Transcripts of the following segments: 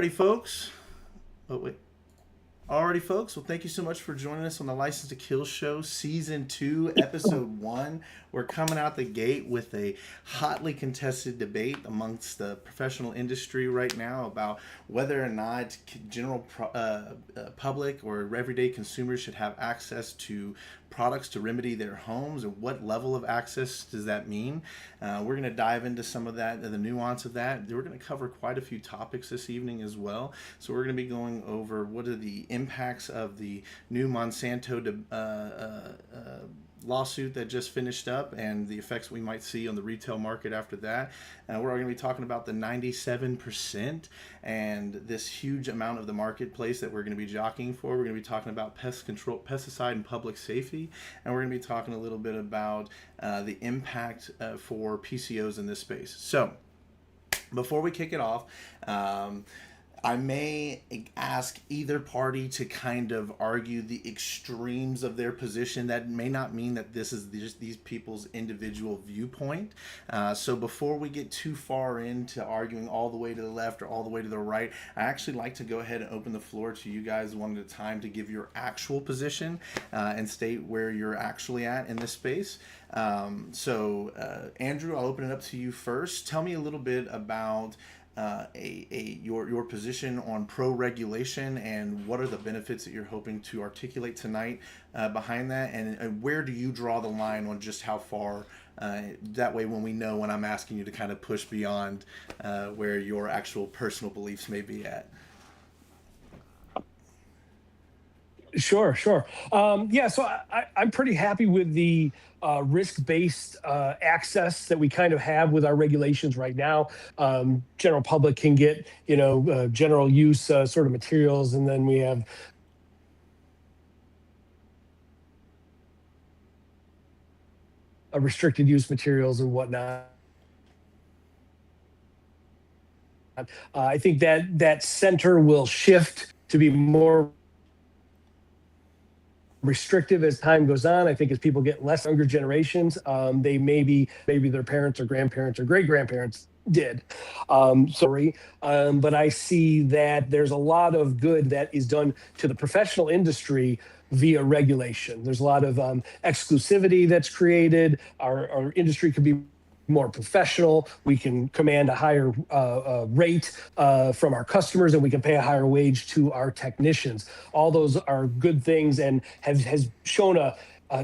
Alrighty, folks. Oh, wait. Alrighty, folks. Well, thank you so much for joining us on the License to Kill show, season 2, episode 1. We're coming out the gate with a hotly contested debate amongst the professional industry right now about whether or not general public or everyday consumers should have access to products to remedy their homes, and what level of access does that mean. We're going to dive into some of that, the nuance of that. We're going to cover quite a few topics this evening as well. So we're going to be going over what are the impacts of the new Monsanto lawsuit that just finished up and the effects we might see on the retail market after that. We're going to be talking about the 97% and this huge amount of the marketplace that we're going to be jockeying for. We're going to be talking about pest control, pesticide, and public safety, and we're going to be talking a little bit about the impact for PCOs in this space. So before we kick it off, I may ask either party to kind of argue the extremes of their position. That may not mean that this is just these people's individual viewpoint. So before we get too far into arguing all the way to the left or all the way to the right, I actually like to go ahead and open the floor to you guys one at a time to give your actual position and state where you're actually at in this space. Andrew, I'll open it up to you first. Tell me a little bit about your position on pro-regulation and what are the benefits that you're hoping to articulate tonight behind that, and where do you draw the line on just how far, that way when we know when I'm asking you to kind of push beyond where your actual personal beliefs may be at. Sure. So I'm pretty happy with the risk-based access that we kind of have with our regulations right now. General public can get, general use sort of materials, and then we have restricted use materials and whatnot. I think that center will shift to be more restrictive as time goes on. I think as people get less younger generations, they maybe their parents or grandparents or great grandparents did. But I see that there's a lot of good that is done to the professional industry via regulation. There's a lot of exclusivity that's created. Our industry could be more professional. We can command a higher rate from our customers, and we can pay a higher wage to our technicians. All those are good things, and has shown a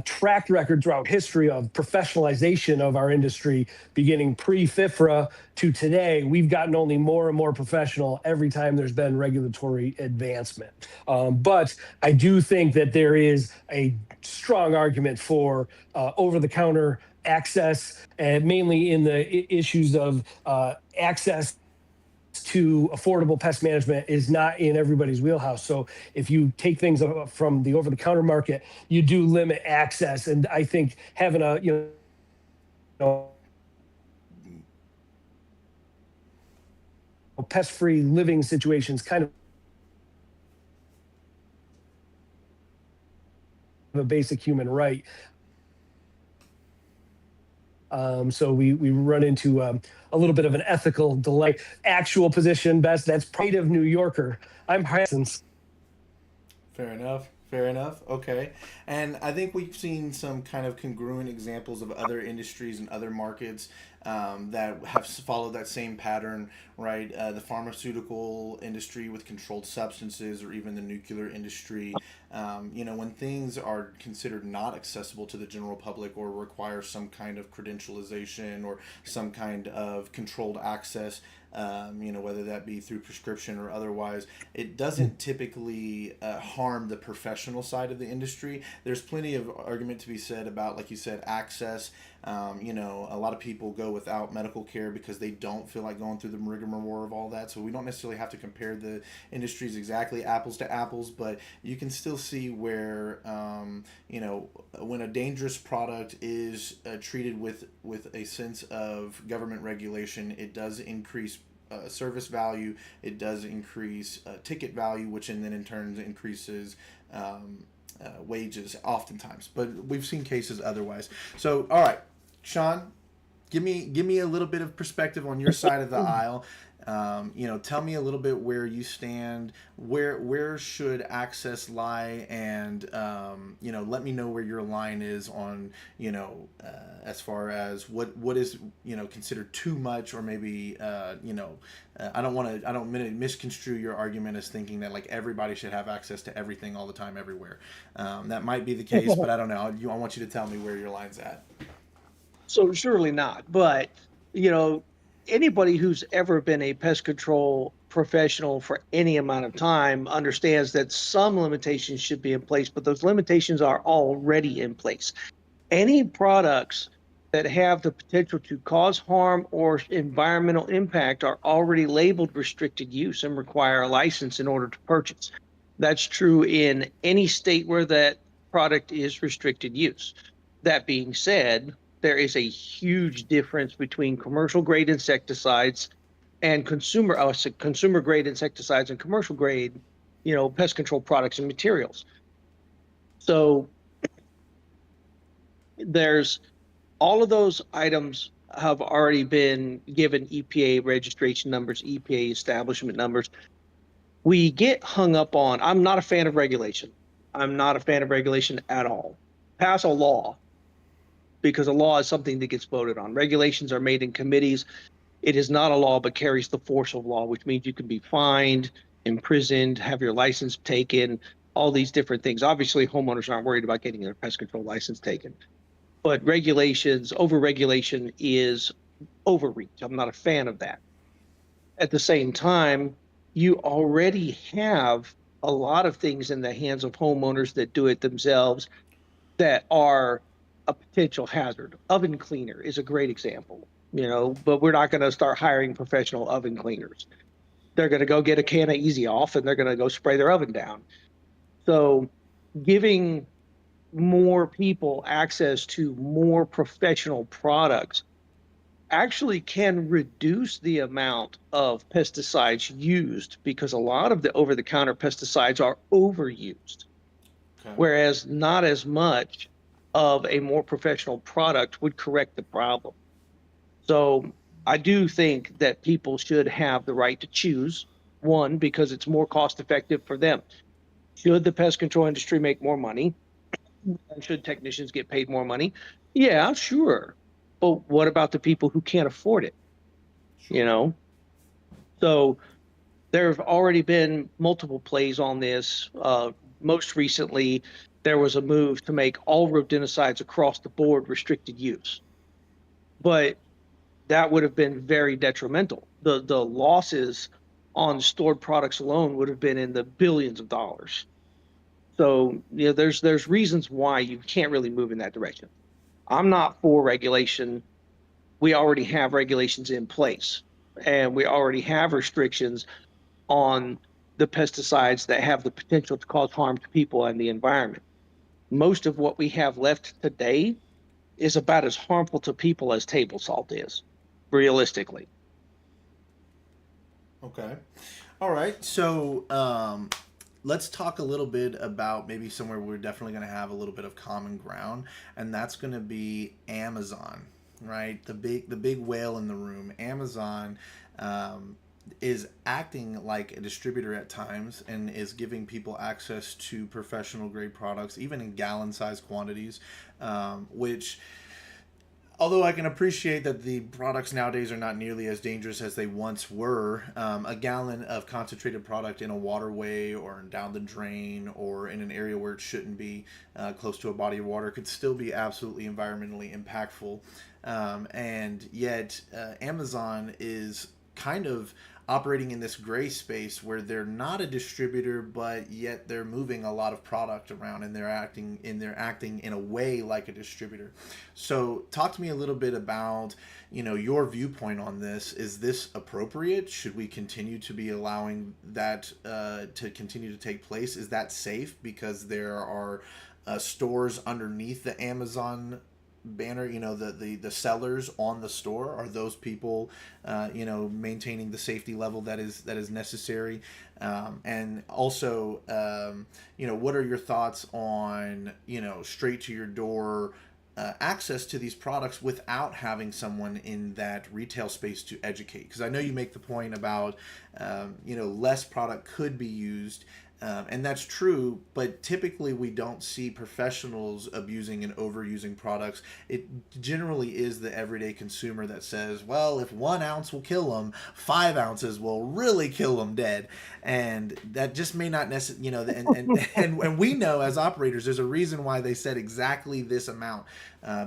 track record throughout history of professionalization of our industry, beginning pre-FIFRA to today. We've gotten only more and more professional every time there's been regulatory advancement. But I do think that there is a strong argument for over-the-counter access, and mainly in the issues of access to affordable pest management is not in everybody's wheelhouse. So if you take things from the over-the-counter market, you do limit access. And I think having a pest-free living situations kind of a basic human right. So we run into a little bit of an ethical delay. Actual position, best, that's pride of New Yorker. I'm Hanson's. Fair enough. Okay. And I think we've seen some kind of congruent examples of other industries and other markets that have followed that same pattern, right? The pharmaceutical industry with controlled substances, or even the nuclear industry. When things are considered not accessible to the general public or require some kind of credentialization or some kind of controlled access, whether that be through prescription or otherwise, it doesn't typically harm the professional side of the industry. There's plenty of argument to be said about, like you said, access. A lot of people go without medical care because they don't feel like going through the rigmarole of all that. So we don't necessarily have to compare the industries exactly apples to apples, but you can still see where, when a dangerous product is treated with a sense of government regulation, it does increase service value, it does increase ticket value, which then in turn increases wages oftentimes. But we've seen cases otherwise. So, all right, Sean, Give me a little bit of perspective on your side of the aisle. Tell me a little bit where you stand. Where should access lie, and let me know where your line is on as far as what is considered too much, or maybe I don't misconstrue your argument as thinking that like everybody should have access to everything all the time everywhere. That might be the case, but I don't know. I want you to tell me where your line's at. So surely not. But, you know, anybody who's ever been a pest control professional for any amount of time understands that some limitations should be in place, but those limitations are already in place. Any products that have the potential to cause harm or environmental impact are already labeled restricted use and require a license in order to purchase. That's true in any state where that product is restricted use. That being said, there is a huge difference between commercial grade insecticides and consumer grade insecticides and commercial grade, pest control products and materials. So there's all of those items have already been given EPA registration numbers, EPA establishment numbers. We get hung up on, I'm not a fan of regulation. I'm not a fan of regulation at all. Pass a law, because a law is something that gets voted on. Regulations are made in committees. It is not a law, but carries the force of law, which means you can be fined, imprisoned, have your license taken, all these different things. Obviously, homeowners aren't worried about getting their pest control license taken, but overregulation is overreach. I'm not a fan of that. At the same time, you already have a lot of things in the hands of homeowners that do it themselves that are a potential hazard. Oven cleaner is a great example, but we're not going to start hiring professional oven cleaners. They're going to go get a can of Easy Off and they're going to go spray their oven down. So giving more people access to more professional products actually can reduce the amount of pesticides used, because a lot of the over-the-counter pesticides are overused, Okay. whereas not as much of a more professional product would correct the problem. So I do think that people should have the right to choose, one, because it's more cost effective for them. Should the pest control industry make more money? And should technicians get paid more money? Yeah, sure. But what about the people who can't afford it? You Sure. know? So there have already been multiple plays on this. Most recently, there was a move to make all rodenticides across the board restricted use. But that would have been very detrimental. The losses on stored products alone would have been in the billions of dollars. So, there's reasons why you can't really move in that direction. I'm not for regulation. We already have regulations in place, and we already have restrictions on the pesticides that have the potential to cause harm to people and the environment. Most of what we have left today is about as harmful to people as table salt is, realistically. Okay. All right. So let's talk a little bit about maybe somewhere we're definitely going to have a little bit of common ground, and that's going to be Amazon, right? The big whale in the room. Amazon is acting like a distributor at times and is giving people access to professional grade products, even in gallon size quantities, which, although I can appreciate that the products nowadays are not nearly as dangerous as they once were, a gallon of concentrated product in a waterway or down the drain or in an area where it shouldn't be, close to a body of water, could still be absolutely environmentally impactful. And yet, Amazon is kind of operating in this gray space where they're not a distributor, but yet they're moving a lot of product around, and they're acting in a way like a distributor. So talk to me a little bit about your viewpoint on this. Is this appropriate? Should we continue to be allowing that to continue to take place? Is that safe because there are stores underneath the Amazon banner, the sellers on the store? Are those people maintaining the safety level that is necessary? And also, what are your thoughts on straight to your door access to these products without having someone in that retail space to educate. Because I know you make the point about, less product could be used. And that's true, but typically we don't see professionals abusing and overusing products. It generally is the everyday consumer that says, well, if 1 ounce will kill them, 5 ounces will really kill them dead. And that just may not necessarily, and we know as operators, there's a reason why they said exactly this amount,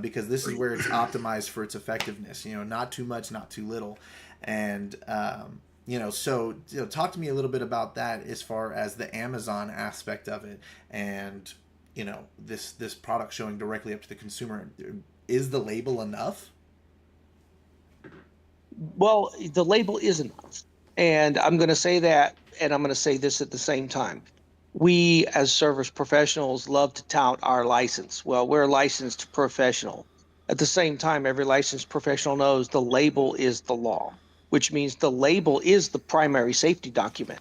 because this is where it's optimized for its effectiveness, not too much, not too little. And, talk to me a little bit about that as far as the Amazon aspect of it, and this product showing directly up to the consumer. Is the label enough? Well, the label is enough, and I'm going to say that, and I'm going to say this at the same time. We, as service professionals, love to tout our license. Well, we're a licensed professional. At the same time, every licensed professional knows the label is the law, which means the label is the primary safety document,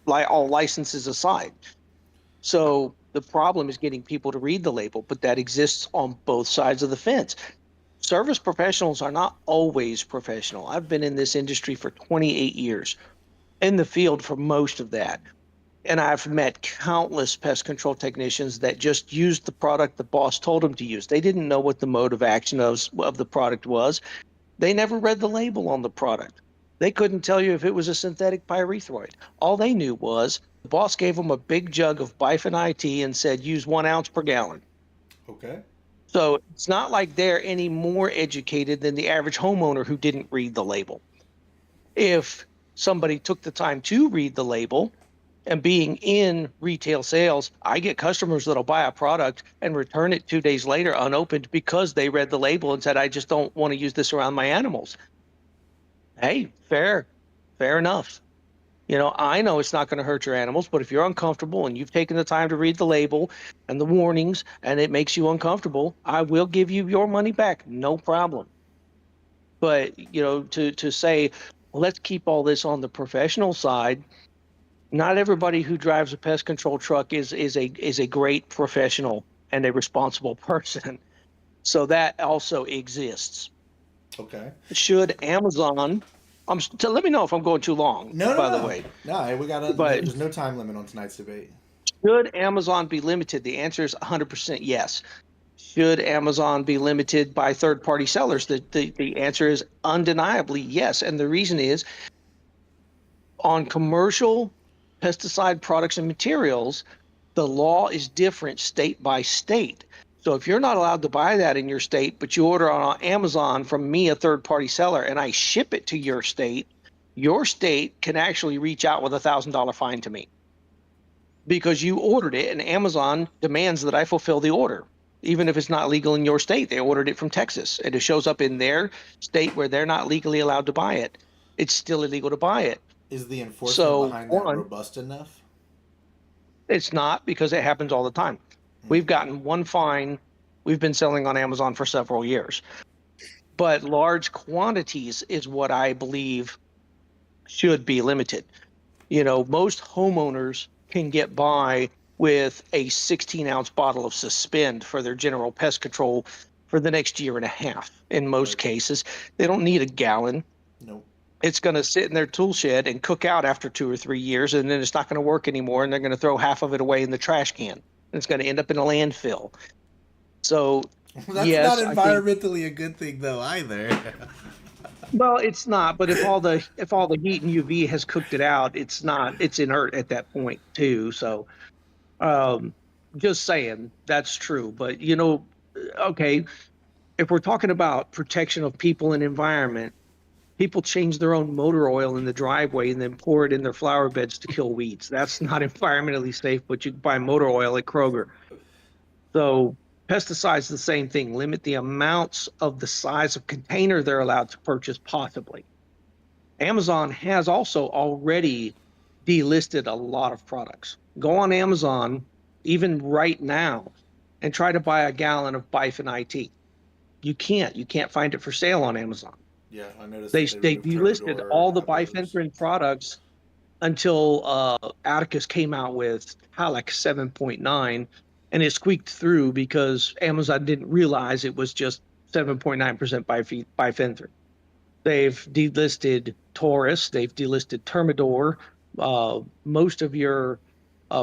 like all licenses aside. So the problem is getting people to read the label, but that exists on both sides of the fence. Service professionals are not always professional. I've been in this industry for 28 years, in the field for most of that. And I've met countless pest control technicians that just used the product the boss told them to use. They didn't know what the mode of action of the product was. They never read the label on the product. They couldn't tell you if it was a synthetic pyrethroid. All they knew was the boss gave them a big jug of bifenite and said, use 1 ounce per gallon. Okay. So it's not like they're any more educated than the average homeowner who didn't read the label. If somebody took the time to read the label, and being in retail sales, I get customers that'll buy a product and return it 2 days later unopened because they read the label and said, I just don't want to use this around my animals. Hey, fair enough. I know it's not going to hurt your animals, but if you're uncomfortable and you've taken the time to read the label and the warnings and it makes you uncomfortable, I will give you your money back. No problem. But, to say, well, let's keep all this on the professional side. Not everybody who drives a pest control truck is a great professional and a responsible person. So that also exists. Okay. Should Amazon, let me know if I'm going too long, by the way. No, there's no time limit on tonight's debate. Should Amazon be limited? The answer is 100% yes. Should Amazon be limited by third-party sellers? The answer is undeniably yes. And the reason is, on commercial pesticide products and materials, the law is different state by state. So if you're not allowed to buy that in your state, but you order on Amazon from me, a third-party seller, and I ship it to your state can actually reach out with $1,000 fine to me because you ordered it, and Amazon demands that I fulfill the order. Even if it's not legal in your state, they ordered it from Texas, and it shows up in their state where they're not legally allowed to buy it. It's still illegal to buy it. Is the enforcement behind that robust enough? It's not, because it happens all the time. We've gotten one fine. We've been selling on Amazon for several years. But large quantities is what I believe should be limited. Most homeowners can get by with a 16-ounce bottle of Suspend for their general pest control for the next year and a half. In most cases, they don't need a gallon. Nope. It's going to sit in their tool shed and cook out after 2 or 3 years, and then it's not going to work anymore, and they're going to throw half of it away in the trash can. And it's going to end up in a landfill. So that's yes, not environmentally a good thing, though, either. Well, it's not. But if all the heat and UV has cooked it out, it's not. It's inert at that point too. So, just saying, that's true. But okay, if we're talking about protection of people and environment, people change their own motor oil in the driveway and then pour it in their flower beds to kill weeds. That's not environmentally safe, but you can buy motor oil at Kroger. So pesticides, the same thing. Limit the amounts of the size of container they're allowed to purchase, possibly. Amazon has also already delisted a lot of products. Go on Amazon, even right now, and try to buy a gallon of bifenite. You can't find it for sale on Amazon. Yeah, I noticed they delisted all the bifenthrin products until Atticus came out with like 7.9, and it squeaked through because Amazon didn't realize it was just 7.9% bifenthrin. They've delisted Taurus, they've delisted Termidor, most of your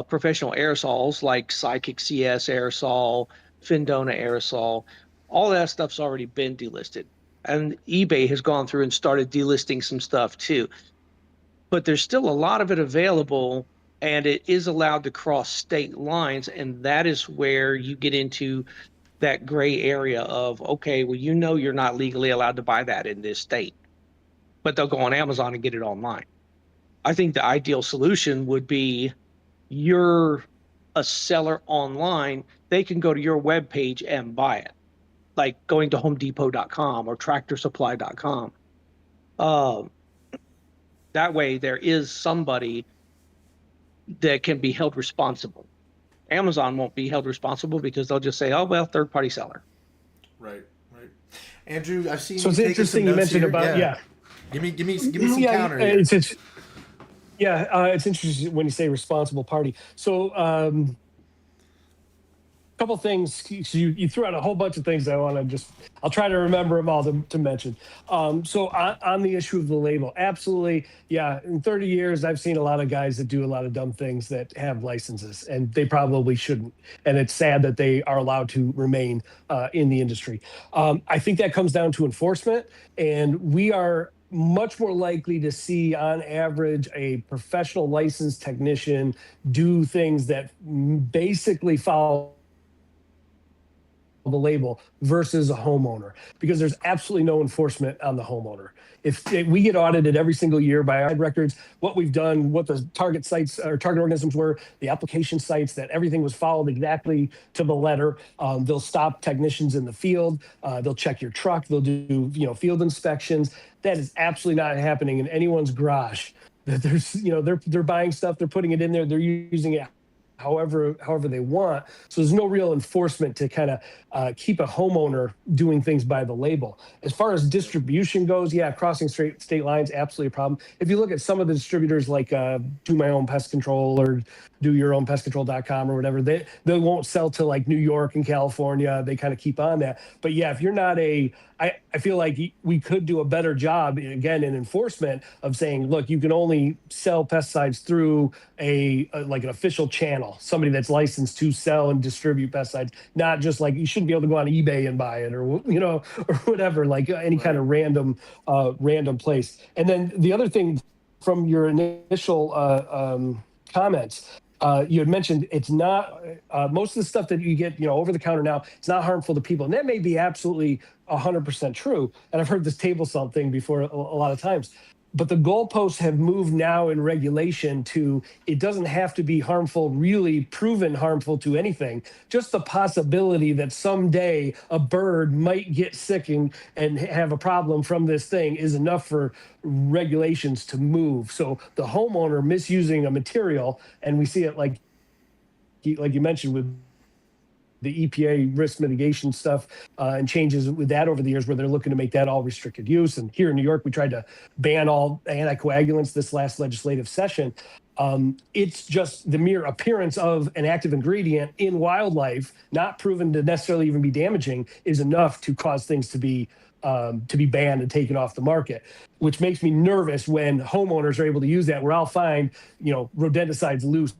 professional aerosols like Psychic CS aerosol, Findona aerosol, all that stuff's already been delisted. And eBay has gone through and started delisting some stuff too. But there's still a lot of it available, and it is allowed to cross state lines. And that is where you get into that gray area of, okay, well, you're not legally allowed to buy that in this state, but they'll go on Amazon and get it online. I think the ideal solution would be you're a seller online, they can go to your web page and buy it, like going to homedepot.com or tractorsupply.com. That way there is somebody that can be held responsible. Amazon won't be held responsible because they'll just say, oh, well, third-party seller. Right. Andrew, I've seen So you it's taking interesting some you notes mentioned here. about, yeah. Give me some counter here. It's interesting when you say responsible party. So couple things. You threw out a whole bunch of things I want to I'll try to remember them all to mention. So on the issue of the label, absolutely. Yeah. In 30 years, I've seen a lot of guys that do a lot of dumb things that have licenses, and they probably shouldn't. And it's sad that they are allowed to remain in the industry. I think that comes down to enforcement, and we are much more likely to see on average a professional licensed technician do things that basically follow the label versus a homeowner, because there's absolutely no enforcement on the homeowner. If we get audited every single year by our records, what we've done, what the target sites or target organisms were, the application sites, that everything was followed exactly to the letter. They'll stop technicians in the field. They'll check your truck. They'll do field inspections. That is absolutely not happening in anyone's garage. That there's they're buying stuff, they're putting it in there, they're using it however they want. So there's no real enforcement to kind of keep a homeowner doing things by the label. As far as distribution goes, yeah, crossing state lines, absolutely a problem. If you look at some of the distributors like Do My Own Pest Control or DoYourOwnPestControl.com or whatever, they won't sell to like New York and California. They kind of keep on that. But yeah, if you're not I feel like we could do a better job, again, in enforcement of saying, look, you can only sell pesticides through like an official channel, somebody that's licensed to sell and distribute pesticides, not just like you shouldn't be able to go on eBay and buy it or or whatever, like any kind of random place. And then the other thing from your initial comments, you had mentioned it's not most of the stuff that you get over the counter now, it's not harmful to people, and that may be absolutely 100% true. And I've heard this table salt thing before a lot of times, but the goalposts have moved now in regulation to it doesn't have to be harmful, really proven harmful to anything. Just the possibility that someday a bird might get sick and have a problem from this thing is enough for regulations to move. So the homeowner misusing a material, and we see it like you mentioned with the EPA risk mitigation stuff and changes with that over the years, where they're looking to make that all restricted use. And here in New York, we tried to ban all anticoagulants this last legislative session. It's just the mere appearance of an active ingredient in wildlife, not proven to necessarily even be damaging, is enough to cause things to be banned and taken off the market, which makes me nervous when homeowners are able to use that, where I'll find, rodenticides loose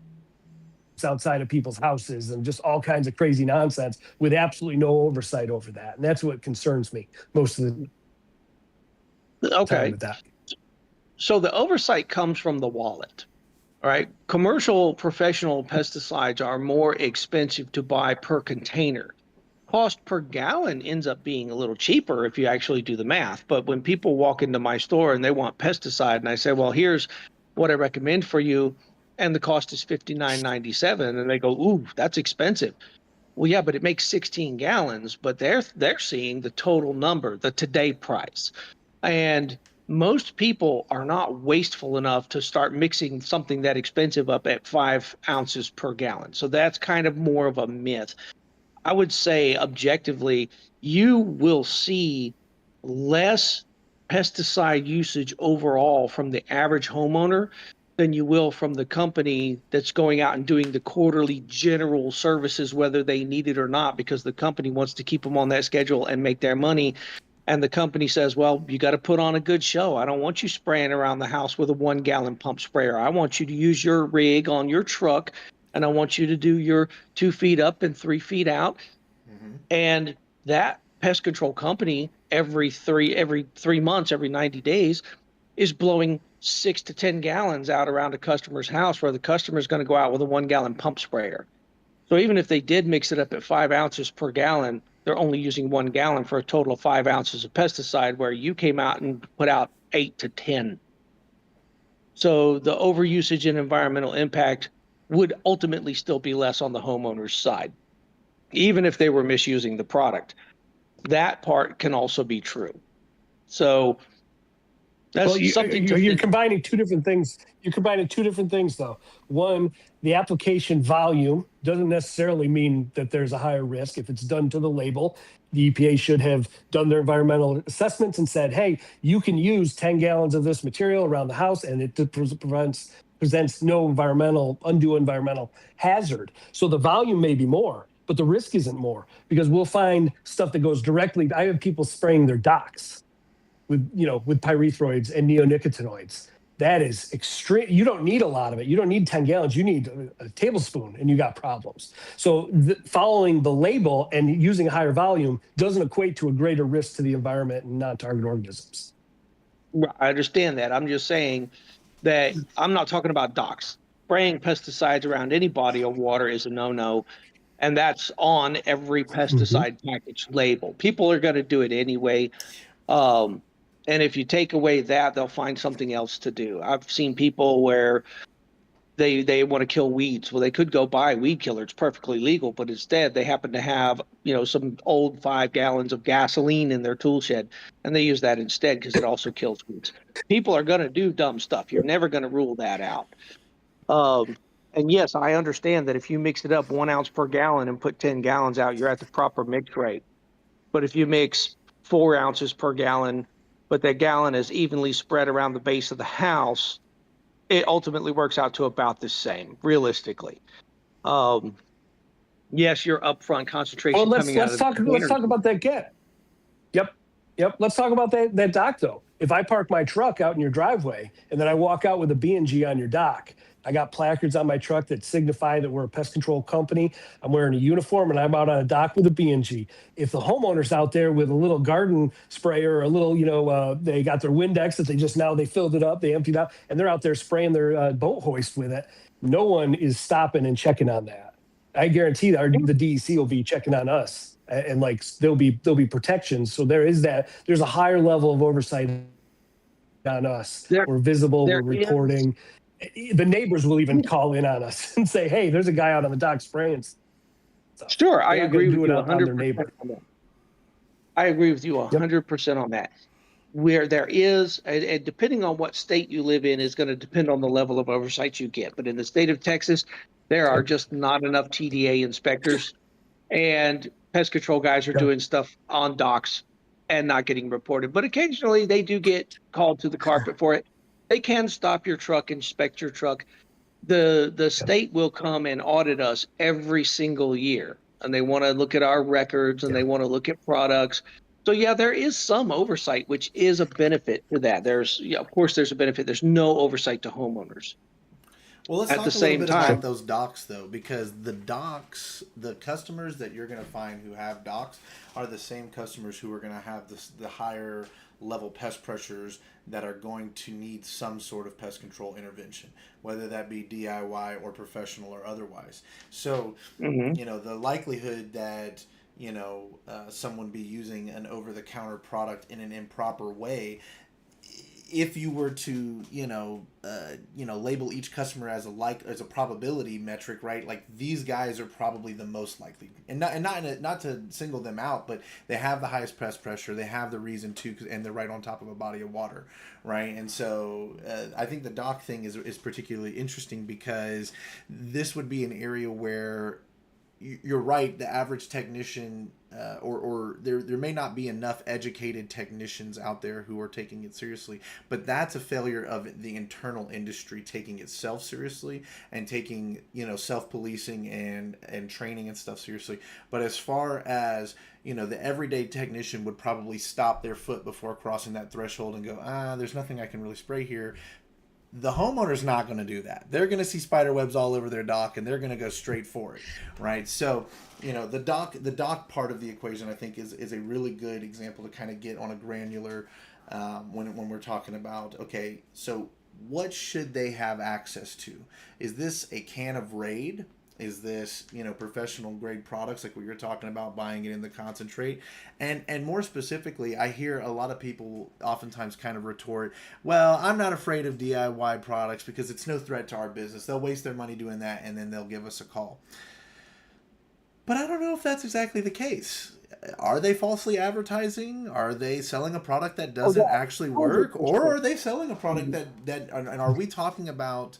outside of people's houses and just all kinds of crazy nonsense with absolutely no oversight over that. And that's what concerns me most of the time with that. So the oversight comes from the wallet. All right. Commercial professional pesticides are more expensive to buy per container. Cost per gallon ends up being a little cheaper if you actually do the math. But when people walk into my store and they want pesticide, and I say, well, here's what I recommend for you, and the cost is $59.97, and they go, ooh, that's expensive. Well, yeah, but it makes 16 gallons, but they're seeing the total number, the today price. And most people are not wasteful enough to start mixing something that expensive up at 5 ounces per gallon. So that's kind of more of a myth. I would say objectively, you will see less pesticide usage overall from the average homeowner, than you will from the company that's going out and doing the quarterly general services, whether they need it or not, because the company wants to keep them on that schedule and make their money. And the company says, well, you got to put on a good show. I don't want you spraying around the house with a 1 gallon pump sprayer. I want you to use your rig on your truck, and I want you to do your 2 feet up and 3 feet out. Mm-hmm. And that pest control company every 3 months, every 90 days is blowing 6 to 10 gallons out around a customer's house, where the customer is going to go out with a 1 gallon pump sprayer. So even if they did mix it up at 5 ounces per gallon, they're only using 1 gallon for a total of 5 ounces of pesticide, where you came out and put out 8 to 10. So the overusage and environmental impact would ultimately still be less on the homeowner's side, even if they were misusing the product. That part can also be true. So Well, that's something to you're think. combining two different things. You're combining two different things, though. One, the application volume doesn't necessarily mean that there's a higher risk. If it's done to the label, the EPA should have done their environmental assessments and said, "Hey, you can use 10 gallons of this material around the house, and it presents no undue environmental hazard." So the volume may be more, but the risk isn't more, because we'll find stuff that goes directly. I have people spraying their docks with pyrethroids and neonicotinoids. That is extreme. You don't need a lot of it. You don't need 10 gallons. You need a tablespoon and you got problems. So following the label and using a higher volume doesn't equate to a greater risk to the environment and non-target organisms. I understand that. I'm just saying that I'm not talking about docks. Spraying pesticides around any body of water is a no-no, and that's on every Mhm. pesticide package label. People are going to do it anyway. Um, and if you take away that, they'll find something else to do. I've seen people where they want to kill weeds. Well, they could go buy weed killer. It's perfectly legal, but instead they happen to have, some old 5 gallons of gasoline in their tool shed, and they use that instead because it also kills weeds. People are going to do dumb stuff. You're never going to rule that out. Um, and yes, I understand that if you mix it up 1 ounce per gallon and put 10 gallons out, you're at the proper mix rate. But if you mix 4 ounces per gallon, but that gallon is evenly spread around the base of the house, it ultimately works out to about the same, realistically. Um, yes, your upfront Well, concentration let's coming out let's of the talk let's containers. talk about that get. Yep. Yep. Let's talk about that dock though. If I park my truck out in your driveway and then I walk out with a B&G on your dock, I got placards on my truck that signify that we're a pest control company. I'm wearing a uniform and I'm out on a dock with a B&G. If the homeowner's out there with a little garden sprayer or a little, they got their Windex that they filled it up, they emptied out, and they're out there spraying their boat hoist with it, no one is stopping and checking on that. I guarantee that the DEC will be checking on us, and like there'll be protections. So there's a higher level of oversight on us. There, We're visible, we're there is. reporting. The neighbors will even call in on us and say, "Hey, there's a guy out on the dock spraying stuff." Sure, I They're not going agree to do with it you on their 100% neighbor. on that. I agree with you Yep. 100% on that. Where there is, and depending on what state you live in, is going to depend on the level of oversight you get. But in the state of Texas, there are Yep. just not enough TDA inspectors, and pest control guys are Yep. doing stuff on docks and not getting reported. But occasionally they do get called to the carpet for it. They can stop your truck, inspect your truck. The Yep. state will come and audit us every single year, and they want to look at our records and they Yep. want to look at products. So yeah, there is some oversight, which is a benefit to that. Of course, there's a benefit. There's no oversight to homeowners. Well, let's At the talk a little same bit about time, those docks, though, because the docks, the customers that you're going to find who have docks are the same customers who are going to have the higher level pest pressures that are going to need some sort of pest control intervention, whether that be DIY or professional or otherwise. So, mhm. the likelihood that someone be using an over-the-counter product in an improper way, if you were to label each customer as a probability metric, right? Like, these guys are probably the most likely, and not to single them out, but they have the highest pest pressure, they have the reason to, and they're right on top of a body of water, right? And so I think the dock thing is particularly interesting, because this would be an area where you're right. The average technician, or there may not be enough educated technicians out there who are taking it seriously. But that's a failure of the internal industry taking itself seriously and taking self policing and training and stuff seriously. But as far as the everyday technician would probably stop their foot before crossing that threshold and go, there's nothing I can really spray here. The homeowner's not going to do that. They're going to see spider webs all over their dock, and they're going to go straight for it, right? So, the dock part of the equation, I think, is a really good example to kind of get on a granular when we're talking about, okay, so what should they have access to? Is this a can of Raid? Is this professional grade products like what you're talking about, buying it in the concentrate? And more specifically, I hear a lot of people oftentimes kind of retort, well, I'm not afraid of DIY products because it's no threat to our business. They'll waste their money doing that and then they'll give us a call. But I don't know if that's exactly the case. Are they falsely advertising? Are they selling a product that doesn't actually work? Or are they selling a product that and are we talking about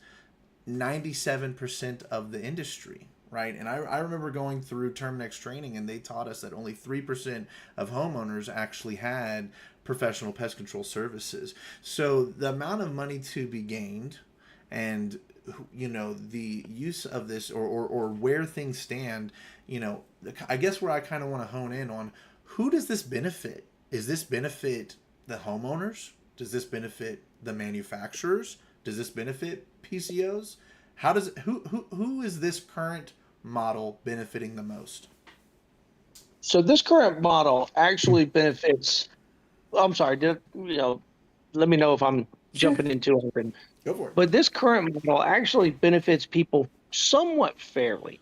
97% of the industry, right? And I remember going through Terminex training, and they taught us that only 3% of homeowners actually had professional pest control services. So the amount of money to be gained and the use of this or where things stand, I guess where I kind of want to hone in on, who does this benefit? Is this benefit the homeowners? Does this benefit the manufacturers? Does this benefit PCOs? Who is this current model benefiting the most? So this current model actually benefits. I'm sorry. Let me know if I'm jumping into anything. Go for it. But this current model actually benefits people somewhat fairly.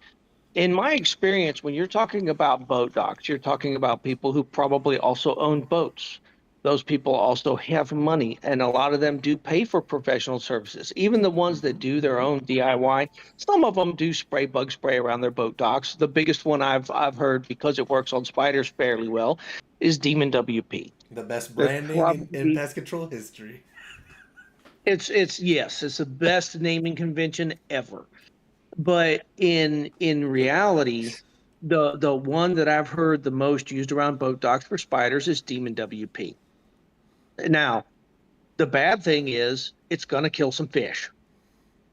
In my experience, when you're talking about boat docks, you're talking about people who probably also own boats. Those people also have money, and a lot of them do pay for professional services. Even the ones that do their own DIY, some of them do bug spray around their boat docks. The biggest one I've heard, because it works on spiders fairly well, is Demon WP. The best branding in pest control history. It's the best naming convention ever. But in reality, the one that I've heard the most used around boat docks for spiders is Demon WP. Now, the bad thing is it's going to kill some fish.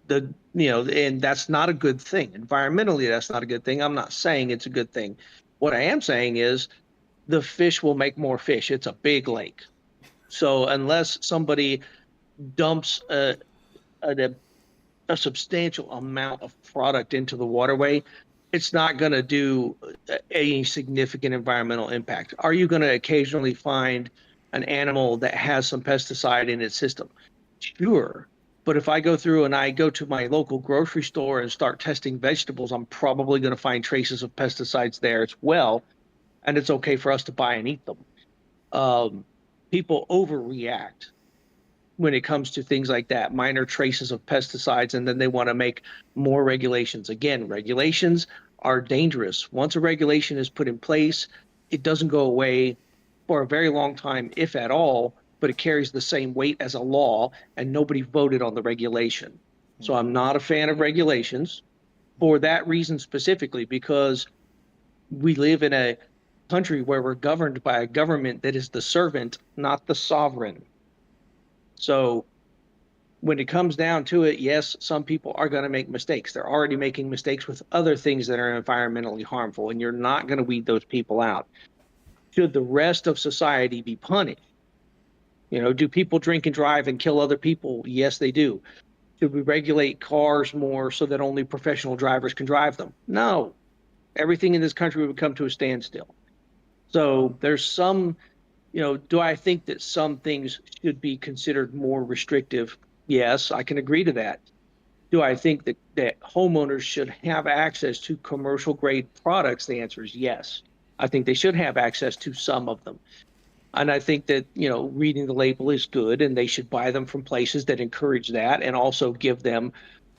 And that's not a good thing. Environmentally, that's not a good thing. I'm not saying it's a good thing. What I am saying is the fish will make more fish. It's a big lake. So unless somebody dumps a substantial amount of product into the waterway, it's not going to do any significant environmental impact. Are you going to occasionally find an animal that has some pesticide in its system? Sure. But if I go through and I go to my local grocery store and start testing vegetables, I'm probably going to find traces of pesticides there as well. And it's okay for us to buy and eat them. People overreact when it comes to things like that, minor traces of pesticides, and then they want to make more regulations. Again, regulations are dangerous. Once a regulation is put in place, it doesn't go away for a very long time, if at all, but it carries the same weight as a law, and nobody voted on the regulation. So I'm not a fan of regulations for that reason specifically, because we live in a country where we're governed by a government that is the servant, not the sovereign. So when it comes down to it, yes, some people are going to make mistakes. They're already making mistakes with other things that are environmentally harmful, and you're not going to weed those people out. Should the rest of society be punished? Do people drink and drive and kill other people? Yes, they do. Should we regulate cars more so that only professional drivers can drive them? No. Everything in this country would come to a standstill. So there's some, do I think that some things should be considered more restrictive? Yes, I can agree to that. Do I think that homeowners should have access to commercial grade products? The answer is yes. I think they should have access to some of them. And I think that, reading the label is good, and they should buy them from places that encourage that, and also give them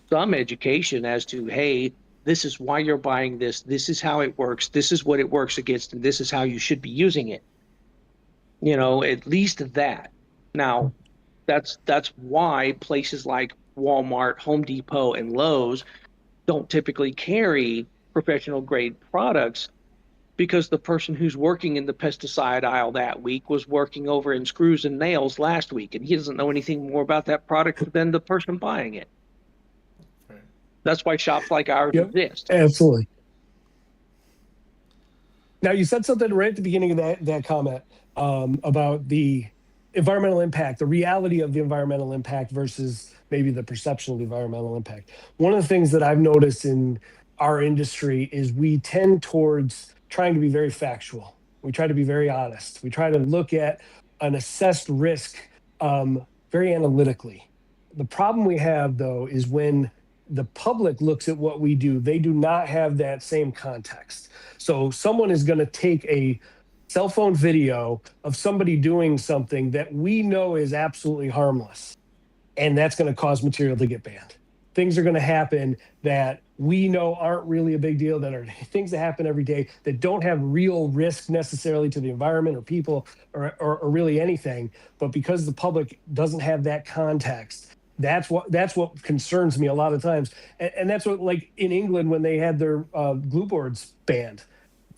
some education as to, hey, this is why you're buying this. This is how it works. This is what it works against, and this is how you should be using it. At least that. Now, that's why places like Walmart, Home Depot, and Lowe's don't typically carry professional grade products because the person who's working in the pesticide aisle that week was working over in screws and nails last week, and he doesn't know anything more about that product than the person buying it. Right. That's why shops like ours Yep, exist. absolutely. Now, you said something right at the beginning of that comment about the environmental impact, the reality of the environmental impact versus maybe the perception of the environmental impact. One of the things that I've noticed in our industry is we tend towards trying to be very factual. We try to be very honest. We try to look at an assessed risk very analytically. The problem we have, though, is when the public looks at what we do, they do not have that same context. So someone is going to take a cell phone video of somebody doing something that we know is absolutely harmless, and that's going to cause material to get banned. Things are going to happen that we know aren't really a big deal, that are things that happen every day that don't have real risk necessarily to the environment or people or really anything. But because the public doesn't have that context, that's what concerns me a lot of times. And that's what, like in England, when they had their glue boards banned,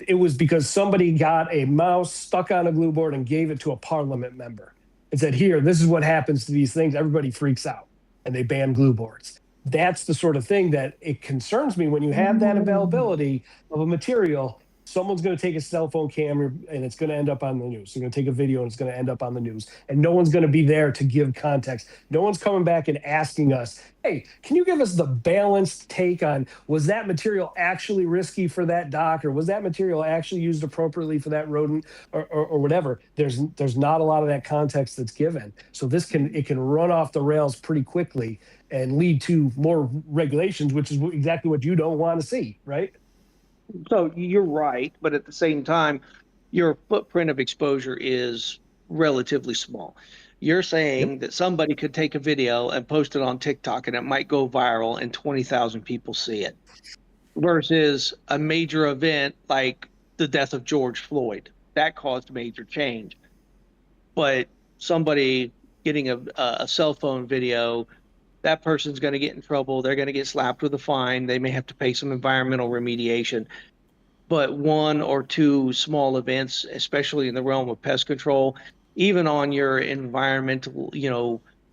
it was because somebody got a mouse stuck on a glue board and gave it to a parliament member and said, here, this is what happens to these things. Everybody freaks out, and they ban glue boards. That's the sort of thing that it concerns me. When you have that availability of a material, someone's going to take a cell phone camera and it's going to end up on the news. They're going to take a video and it's going to end up on the news, and no one's going to be there to give context. No one's coming back and asking us, hey, can you give us the balanced take on, was that material actually risky for that dock, or was that material actually used appropriately for that rodent, or whatever. There's not a lot of that context that's given. So it can run off the rails pretty quickly and lead to more regulations, which is exactly what you don't want to see, right? So you're right, but at the same time, your footprint of exposure is relatively small. You're saying that somebody could take a video and post it on TikTok and it might go viral and 20,000 people see it, versus a major event like the death of George Floyd. That caused major change. But somebody getting a cell phone video, that person's going to get in trouble. They're going to get slapped with a fine. They may have to pay some environmental remediation. But one or two small events, especially in the realm of pest control, even on your environmental,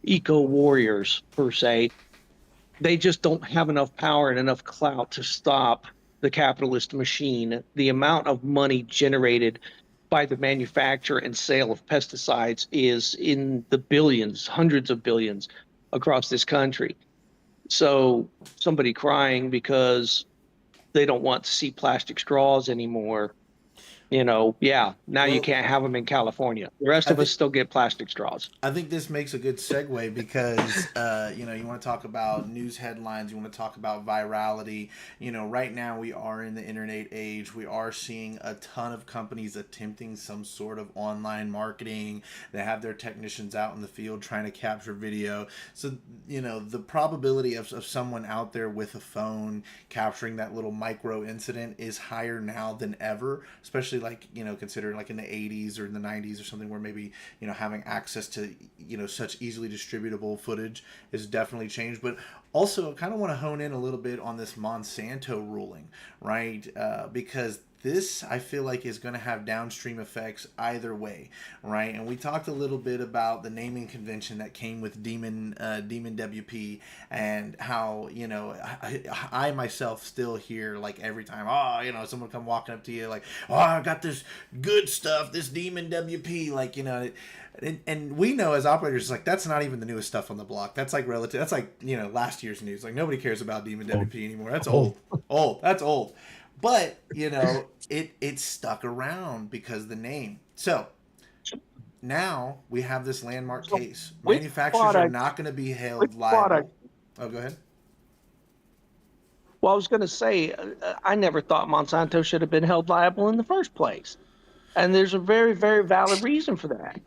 eco warriors per se, they just don't have enough power and enough clout to stop the capitalist machine. The amount of money generated by the manufacture and sale of pesticides is in the billions, hundreds of billions across this country. So somebody crying because they don't want to see plastic straws anymore, now you can't have them in California. The rest of us still get plastic straws. I think this makes a good segue because, you want to talk about news headlines, you want to talk about virality. Right now we are in the internet age. We are seeing a ton of companies attempting some sort of online marketing. They have their technicians out in the field trying to capture video. So, the probability of someone out there with a phone capturing that little micro incident is higher now than ever, especially considering like in the 80s or in the 90s or something, where maybe having access to such easily distributable footage has definitely changed. But also I kind of want to hone in a little bit on this Monsanto ruling, right? Because this, I feel like, is going to have downstream effects either way, right? And we talked a little bit about the naming convention that came with Demon WP, and how I myself still hear, like, every time, someone come walking up to you like, I got this good stuff, this Demon WP, like, and we know as operators, like, that's not even the newest stuff on the block. That's like relative. That's like last year's news. Like, nobody cares about Demon WP anymore. That's old. That's old. But, it stuck around because of the name. So now we have this landmark case. Manufacturers are not going to be held liable. Oh, go ahead. Well, I was going to say, I never thought Monsanto should have been held liable in the first place. And there's a very, very valid reason for that.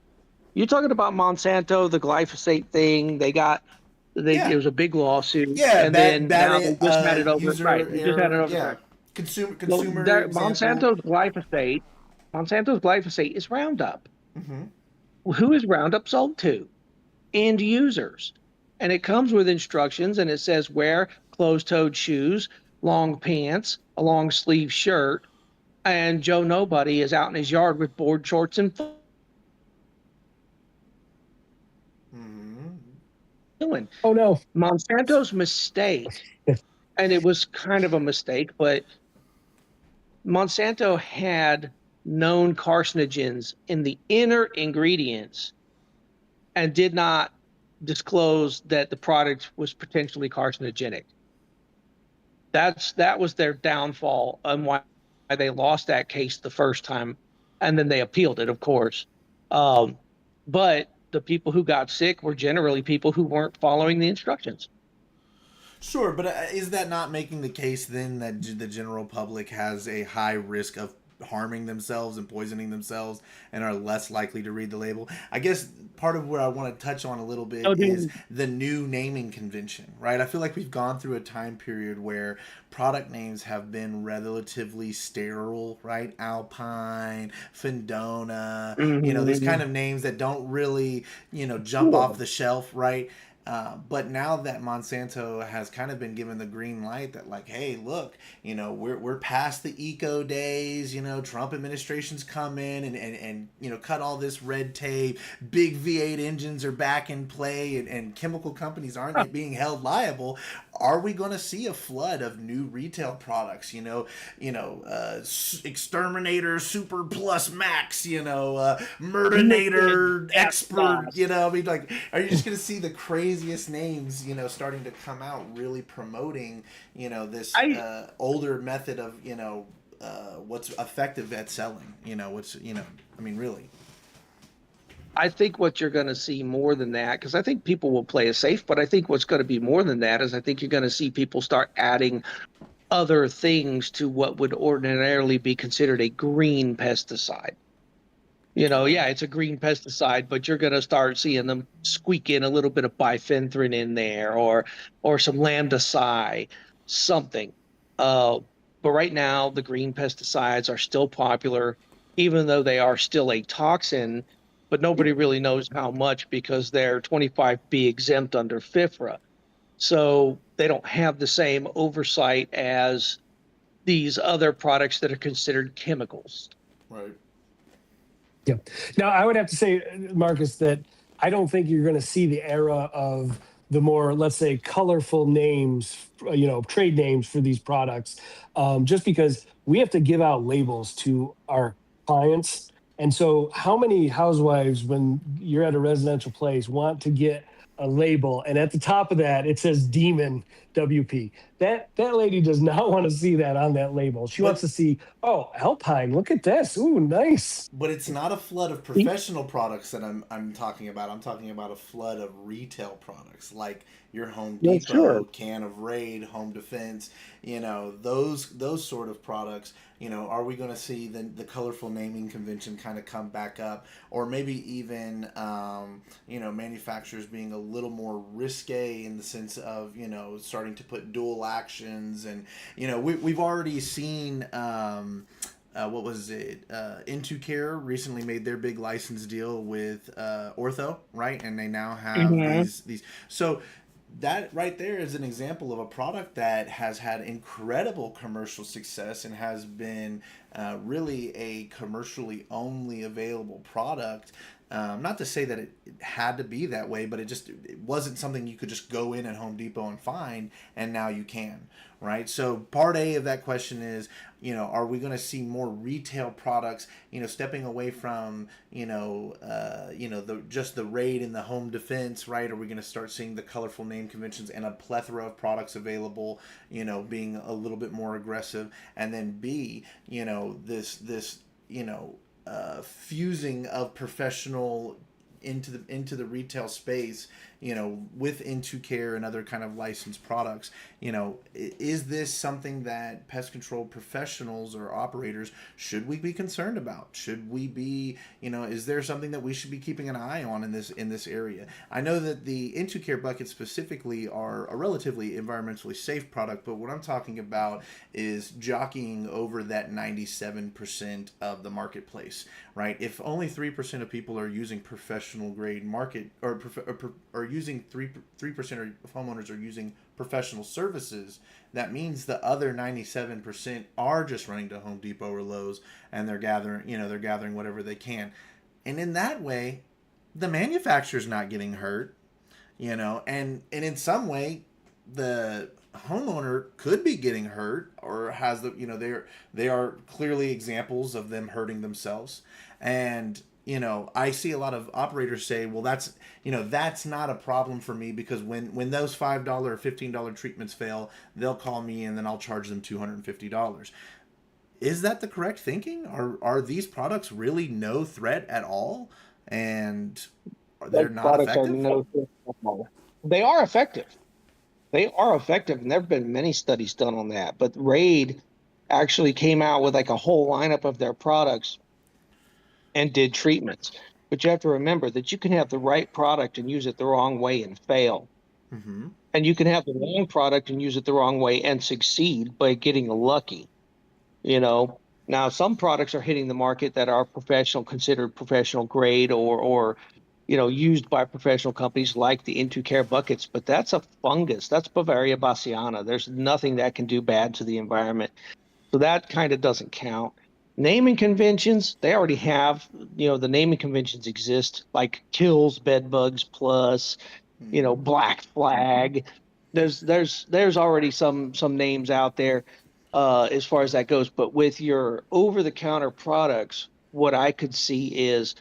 You're talking about Monsanto, the glyphosate thing. It was a big lawsuit. Yeah, and now they just had it over. Right, they just had it over. Yeah. Consumer Monsanto's glyphosate is Roundup. Mm-hmm. Who is Roundup sold to? End users. And it comes with instructions, and it says wear closed-toed shoes, long pants, a long sleeve shirt, and Joe Nobody is out in his yard with board shorts and Mm-hmm. doing. Oh no. Monsanto's mistake, and it was kind of a mistake, but Monsanto had known carcinogens in the inner ingredients and did not disclose that the product was potentially carcinogenic. That was their downfall and why they lost that case the first time, and then they appealed it, of course. Um, but the people who got sick were generally people who weren't following the instructions. Sure, but is that not making the case then that the general public has a high risk of harming themselves and poisoning themselves and are less likely to read the label? I guess part of where I want to touch on a little bit So is do the new naming convention, right? I feel like we've gone through a time period where product names have been relatively sterile, right? Alpine, Findona, these kind Mhm. of names that don't really, jump off Cool. the shelf, right? But now that Monsanto has kind of been given the green light that, like, hey, look, we're past the eco days. Trump administration's come in and cut all this red tape. Big V8 engines are back in play, and chemical companies aren't being held liable. Are we going to see a flood of new retail products? Exterminator Super Plus Max. Liquid Murdinator Expert. applesauce. I mean, like, are you just going to see the craziest names? Starting to come out, really promoting this I older method of what's effective at selling. I mean, really. I think what you're going to see more than that, because I think people will play it safe, but I think what's going to be more than that is I think you're going to see people start adding other things to what would ordinarily be considered a green pesticide. Okay. Yeah, it's a green pesticide, but you're going to start seeing them squeak in a little bit of bifenthrin in there, or some lambda something. Uh, but right now, the green pesticides are still popular, even though they are still a toxin. But nobody really knows how much because they're 25B exempt under FIFRA, so they don't have the same oversight as these other products that are considered chemicals. Right. Yeah. Now, I would have to say, Marcus, that I don't think you're going to see the era of the more, let's say, colorful names, trade names for these products, just because we have to give out labels to our clients. And so, how many housewives, when you're at a residential place, want to get a label, and at the top of that it says Demon WP? That lady does not want to see that on that label. She wants But to see, oh, Alpine, look at this. Ooh, nice. But it's not a flood of professional products that I'm talking about. I'm talking about a flood of retail products like your Home Well, Depot, sure. Can of Raid, Home Defense, those sort of products. Are we going to see the colorful naming convention kind of come back up, or maybe even manufacturers being a little more risque in the sense of starting to put dual actions, and we've already seen. What was it? Into Care recently made their big license deal with Ortho, right? And they now have Mhm. these. So that right there is an example of a product that has had incredible commercial success and has been really a commercially only available product. Not to say that it had to be that way, but it wasn't something you could just go in at Home Depot and find, and now you can, right? So part A of that question is, are we going to see more retail products, stepping away from, the just the Raid and the Home Defense, right? Are we going to start seeing the colorful name conventions and a plethora of products available, being a little bit more aggressive, and then B, this fusing of professional into the retail space, with Into Care and other kind of licensed products. Is this something that pest control professionals or operators should we be concerned about? Should we be, is there something that we should be keeping an eye on in this area? I know that the Into Care buckets specifically are a relatively environmentally safe product, but what I'm talking about is jockeying over that 97% of the marketplace, right? If only 3% of people are using professional grade market or are using 3% of homeowners are using professional services, that means the other 97% are just running to Home Depot or Lowe's, and they're gathering whatever they can. And in that way, the manufacturer's not getting hurt, and in some way, the homeowner could be getting hurt, or has they are clearly examples of them hurting themselves. And I see a lot of operators say, well, that's not a problem for me, because when those $5 or $15 treatments fail, they'll call me and then I'll charge them $250. Is that the correct thinking? Are these products really no threat at all, and they're not effective? They are effective. They are effective, and there have been many studies done on that. But Raid actually came out with like a whole lineup of their products and did treatments. But you have to remember that you can have the right product and use it the wrong way and fail. Mm-hmm. And you can have the wrong product and use it the wrong way and succeed by getting lucky. Now some products are hitting the market that are considered professional grade, or used by professional companies like the Into Care buckets, but that's a fungus. That's Bavaria bassiana. There's nothing that can do bad to the environment. So that kind of doesn't count. Naming conventions, they already have, the naming conventions exist, like Kills Bed Bugs Plus, Black Flag. There's already some names out there as far as that goes. But with your over-the-counter products, what I could see is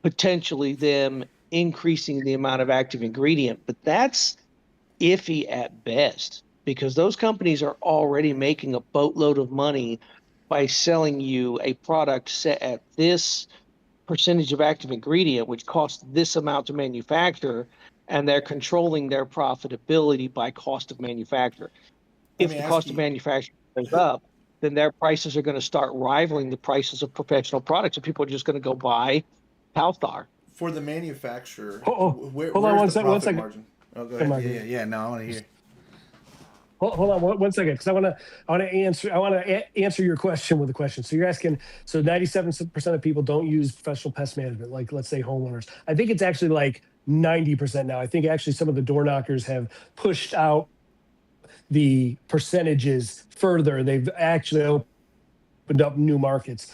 potentially them increasing the amount of active ingredient, but that's iffy at best, because those companies are already making a boatload of money by selling you a product set at this percentage of active ingredient, which costs this amount to manufacture, and they're controlling their profitability by cost of manufacture. If the cost of manufacture goes up, then their prices are going to start rivaling the prices of professional products, and people are just going to go buy Palstar. For the manufacturer, hold where's on the one profit second. margin? Oh, go ahead. Yeah. No, I want to hear. Hold on one second, because I want to answer your question with a question. So you're asking, so 97% of people don't use professional pest management, like let's say homeowners. I think it's actually like 90% now. I think actually some of the door knockers have pushed out the percentages further. They've actually opened up new markets,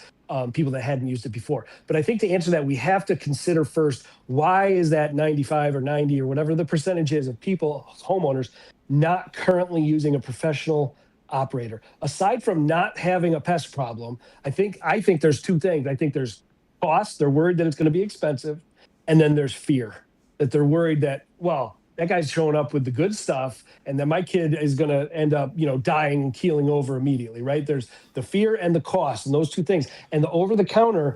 people that hadn't used it before. But I think to answer that, we have to consider first, why is that 95 or 90 or whatever the percentage is of people, homeowners, not currently using a professional operator? Aside from not having a pest problem, I think there's two things. I think there's cost. They're worried that it's going to be expensive. And then there's fear, that they're worried that, well, that guy's showing up with the good stuff, and then my kid is going to end up, dying and keeling over immediately, right? There's the fear and the cost, and those two things. And the over-the-counter,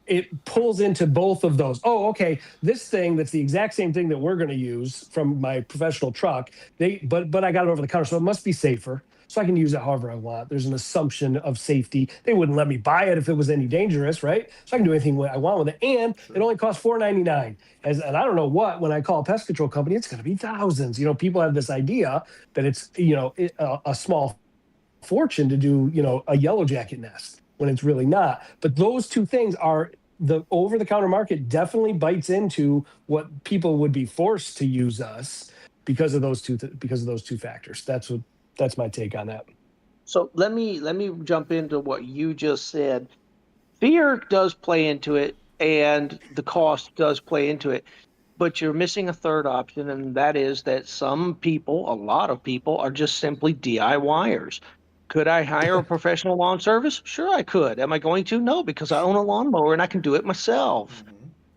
it pulls into both of those. Oh, okay, this thing that's the exact same thing that we're going to use from my professional truck, but I got it over the counter, so it must be safer. So I can use it however I want. There's an assumption of safety. They wouldn't let me buy it if it was any dangerous, right? So I can do anything I want with it, and it only costs $4.99. And I don't know what, when I call a pest control company, it's going to be thousands. People have this idea that it's a small fortune to do a yellow jacket nest, when it's really not. But those two things are, the over-the-counter market definitely bites into what people would be forced to use us because of those two factors. That's my take on that. So let me jump into what you just said. Fear does play into it, and the cost does play into it. But you're missing a third option, and that is that some people, a lot of people, are just simply DIYers. Could I hire a professional lawn service? Sure, I could. Am I going to? No, because I own a lawnmower and I can do it myself.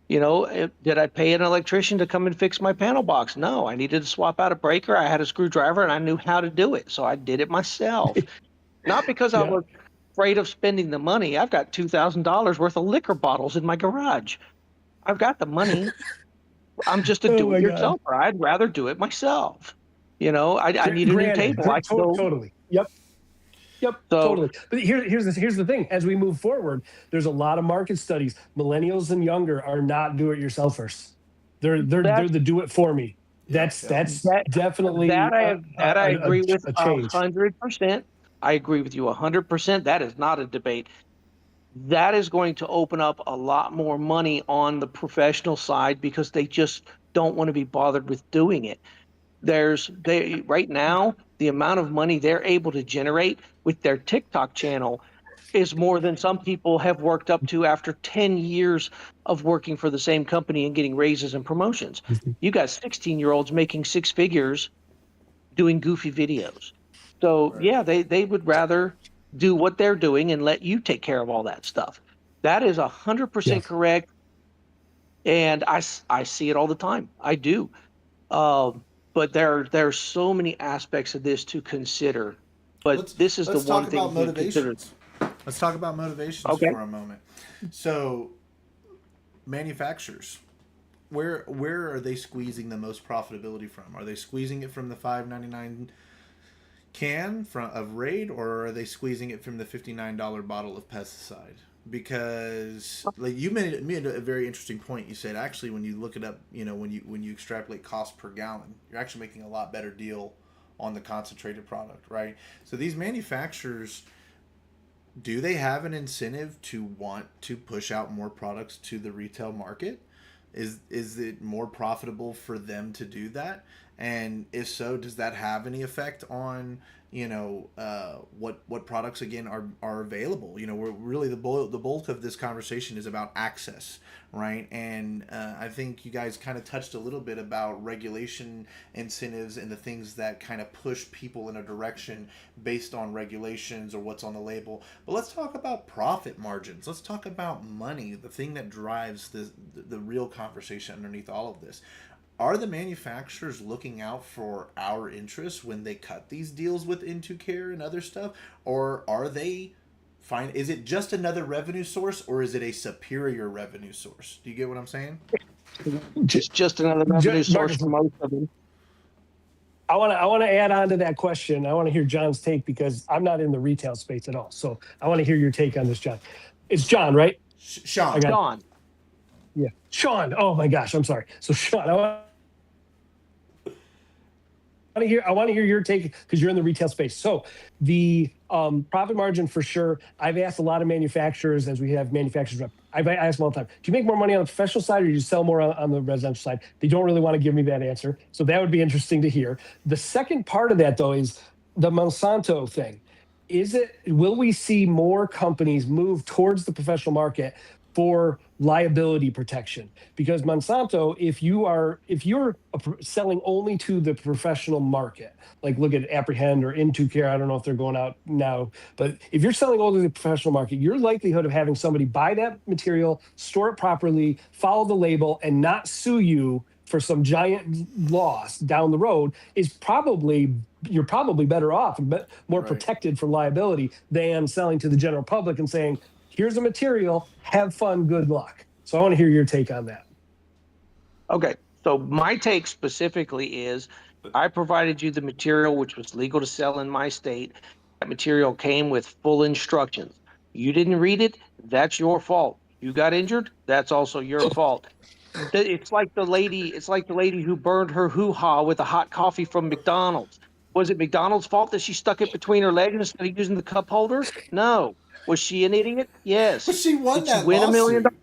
Did I pay an electrician to come and fix my panel box? No, I needed to swap out a breaker. I had a screwdriver and I knew how to do it. So I did it myself. Not because I was afraid of spending the money. I've got $2,000 worth of liquor bottles in my garage. I've got the money. I'm just a do-it-yourselfer. I'd rather do it myself. I need a new table. Totally. Yep, totally. But here's the thing. As we move forward, there's a lot of market studies. Millennials and younger are not do-it-yourselfers. They're the do-it-for-me. That's definitely I agree with a change. 100%. I agree with you 100%. That is not a debate. That is going to open up a lot more money on the professional side, because they just don't want to be bothered with doing it. Right now, the amount of money they're able to generate with their TikTok channel is more than some people have worked up to after 10 years of working for the same company and getting raises and promotions. You got 16-year-olds making six figures doing goofy videos. So Right. yeah, they would rather do what they're doing and let you take care of all that stuff. That is 100% Yes. correct. And I see it all the time. I do. But there's so many aspects of this to consider. But this is the Let's one talk thing about we consider. motivations. Let's talk about motivations Okay. for a moment. So, manufacturers, where are they squeezing the most profitability from? Are they squeezing it from the $5.99 can of Raid, or are they squeezing it from the $59 bottle of pesticide? Because like you made a very interesting point. You said actually when you look it up, when you extrapolate cost per gallon, you're actually making a lot better deal on the concentrated product, right? So these manufacturers, do they have an incentive to want to push out more products to the retail market? Is it more profitable for them to do that? And if so, does that have any effect on what products again are available? We're really the bulk of this conversation is about access, right? And I think you guys kind of touched a little bit about regulation incentives and the things that kind of push people in a direction based on regulations or what's on the label. But let's talk about profit margins. Let's talk about money, the thing that drives the real conversation underneath all of this. Are the manufacturers looking out for our interests when they cut these deals with Into Care and other stuff? Or are they fine? Is it just another revenue source, or is it a superior revenue source? Do you get what I'm saying? It's just another revenue source Marcus, for most of them. I want to add on to that question. I want to hear John's take because I'm not in the retail space at all. So I want to hear your take on this, John. It's John, right? Sean. Sean. Yeah. Sean. Oh my gosh. I'm sorry. So Sean, I want to hear your take because you're in the retail space. So the profit margin for sure. I've asked a lot of manufacturers as we have manufacturers rep. I've asked them all the time, do you make more money on the professional side or do you sell more on the residential side? They don't really want to give me that answer. So that would be interesting to hear. The second part of that though is the Monsanto thing. Will we see more companies move towards the professional market for liability protection? Because Monsanto, if you're selling only to the professional market, like look at Apprehend or Into Care, I don't know if they're going out now, but if you're selling only to the professional market, your likelihood of having somebody buy that material, store it properly, follow the label, and not sue you for some giant loss down the road you're probably better off and more Right. protected from liability than selling to the general public and saying, here's a material, have fun, good luck. So I want to hear your take on that. Okay. So my take specifically is I provided you the material which was legal to sell in my state. That material came with full instructions. You didn't read it, that's your fault. You got injured, that's also your fault. It's like the lady who burned her hoo-ha with a hot coffee from McDonald's. Was it McDonald's fault that she stuck it between her legs instead of using the cup holder? No. Was she an idiot? But Yes. she won Did she that win $1 million? lawsuit.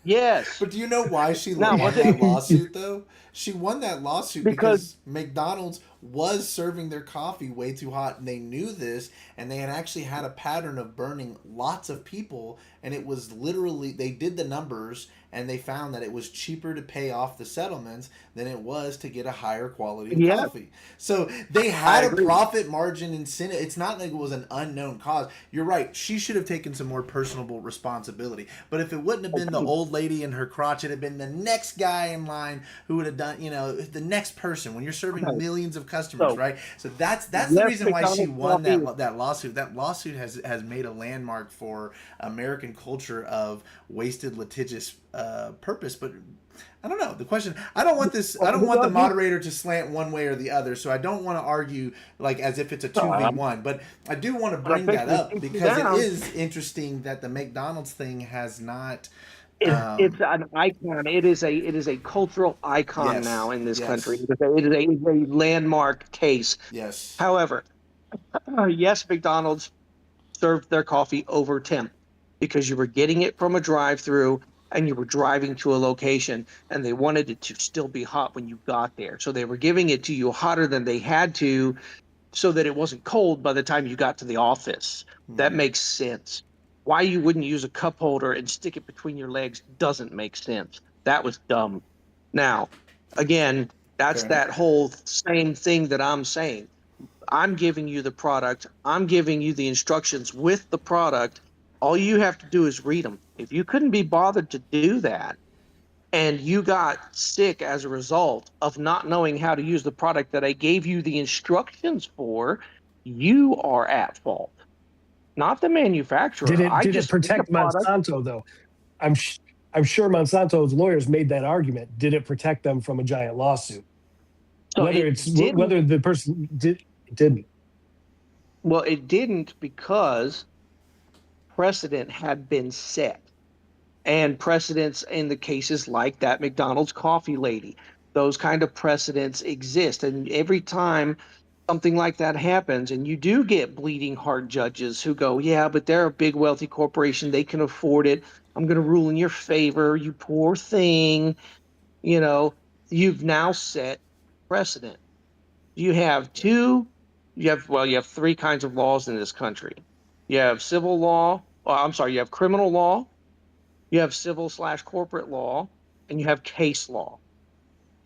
Yes. But do you know why she Now, won was that it lawsuit, though? She won that lawsuit because because McDonald's was serving their coffee way too hot, and they knew this, and they had actually had a pattern of burning lots of people, and it was literally, they did the numbers, and they found that it was cheaper to pay off the settlements than it was to get a higher quality of yeah, coffee. So they I had a agree. profit margin incentive. It's not like it was an unknown cause. You're right. She should have taken some more personable responsibility. But if it wouldn't have been the old lady in her crotch, it'd have been the next guy in line who would have done, the next person when you're serving Okay. millions of customers, So right? So that's the yes, reason why she McDonald's won coffee. that lawsuit. That lawsuit has made a landmark for American culture of wasted litigious purpose. But I don't know. The question, I don't want the moderator to slant one way or the other, so I don't want to argue like as if it's a 2v1, but I do want to bring that up because it is interesting that the McDonald's thing has not It's an icon. It is a cultural icon yes, now in this yes, country. It is a landmark case. yes, However, yes, McDonald's served their coffee over temp because you were getting it from a drive-through and you were driving to a location and they wanted it to still be hot when you got there. So they were giving it to you hotter than they had to so that it wasn't cold by the time you got to the office. That Hmm. makes sense. Why you wouldn't use a cup holder and stick it between your legs doesn't make sense. That was dumb. Now, again, that's Fair enough. that whole same thing that I'm saying. I'm giving you the product, I'm giving you the instructions with the product. All you have to do is read them. If you couldn't be bothered to do that, and you got sick as a result of not knowing how to use the product that I gave you the instructions for, you are at fault, not the Did manufacturer. it I did it just made a protect product. Monsanto though? I'm sh- I'm sure Monsanto's lawyers made that argument. Did it protect them from a giant lawsuit? So Whether the person did it didn't. it didn't because precedent had been set, and precedents in the cases like that McDonald's coffee lady, those kind of precedents exist. And every time something like that happens, and you do get bleeding heart judges who go, yeah, but they're a big wealthy corporation, they can afford it, I'm going to rule in your favor, you poor thing. you know you've now set precedent. You have two you have three kinds of laws in this country. You have civil law, I'm sorry, you have criminal law, you have civil/corporate law, and you have case law.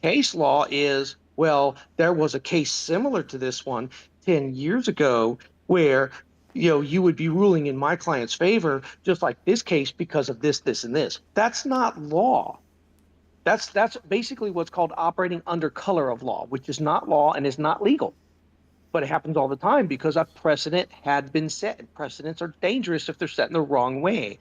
Case law is, well, there was a case similar to this one 10 years ago where you would be ruling in my client's favor, just like this case, because of this, this, and this. That's not law. That's basically what's called operating under color of law, which is not law and is not legal. But it happens all the time because a precedent had been set. And precedents are dangerous if they're set in the wrong way.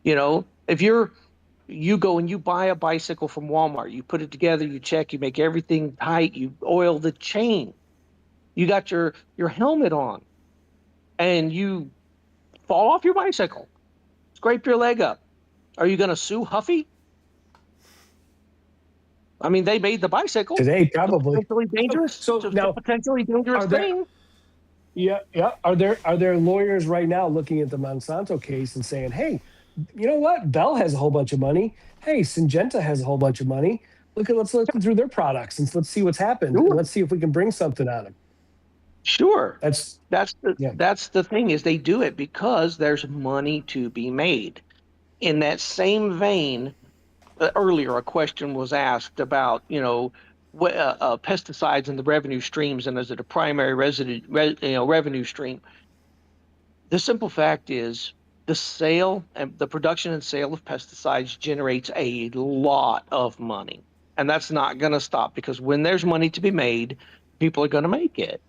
If you go and you buy a bicycle from Walmart, you put it together, you check, you make everything tight, you oil the chain, you got your helmet on, and you fall off your bicycle, scrape your leg up. Are you going to sue Huffy? I mean, they made the bicycle. Today It's a probably. potentially dangerous, So just a now, potentially dangerous are there thing. yeah, are there lawyers right now looking at the Monsanto case and saying, "Hey, you know what? Bell has a whole bunch of money. Hey, Syngenta has a whole bunch of money. Let's look through their products and let's see what's happened and Sure, let's see if we can bring something on them." sure. That's yeah. That's the thing is they do it because there's money to be made. In that same vein, earlier a question was asked about pesticides and the revenue streams, and is it a primary revenue stream? The simple fact is the sale and the production and sale of pesticides generates a lot of money, and that's not going to stop because when there's money to be made, people are going to make it.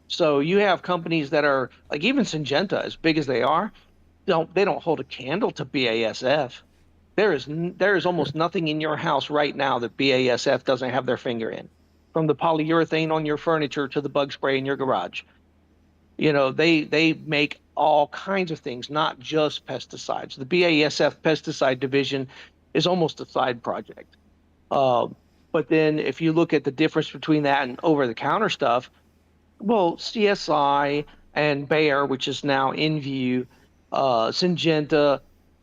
So you have companies that are like, even Syngenta, as big as they are, they don't hold a candle to BASF. There is almost nothing in your house right now that BASF doesn't have their finger in, from the polyurethane on your furniture to the bug spray in your garage. They make all kinds of things, not just pesticides. The BASF pesticide division is almost a side project. Uh, but then if you look at the difference between that and over-the-counter stuff, well, CSI and Bayer, which is now InView, Syngenta,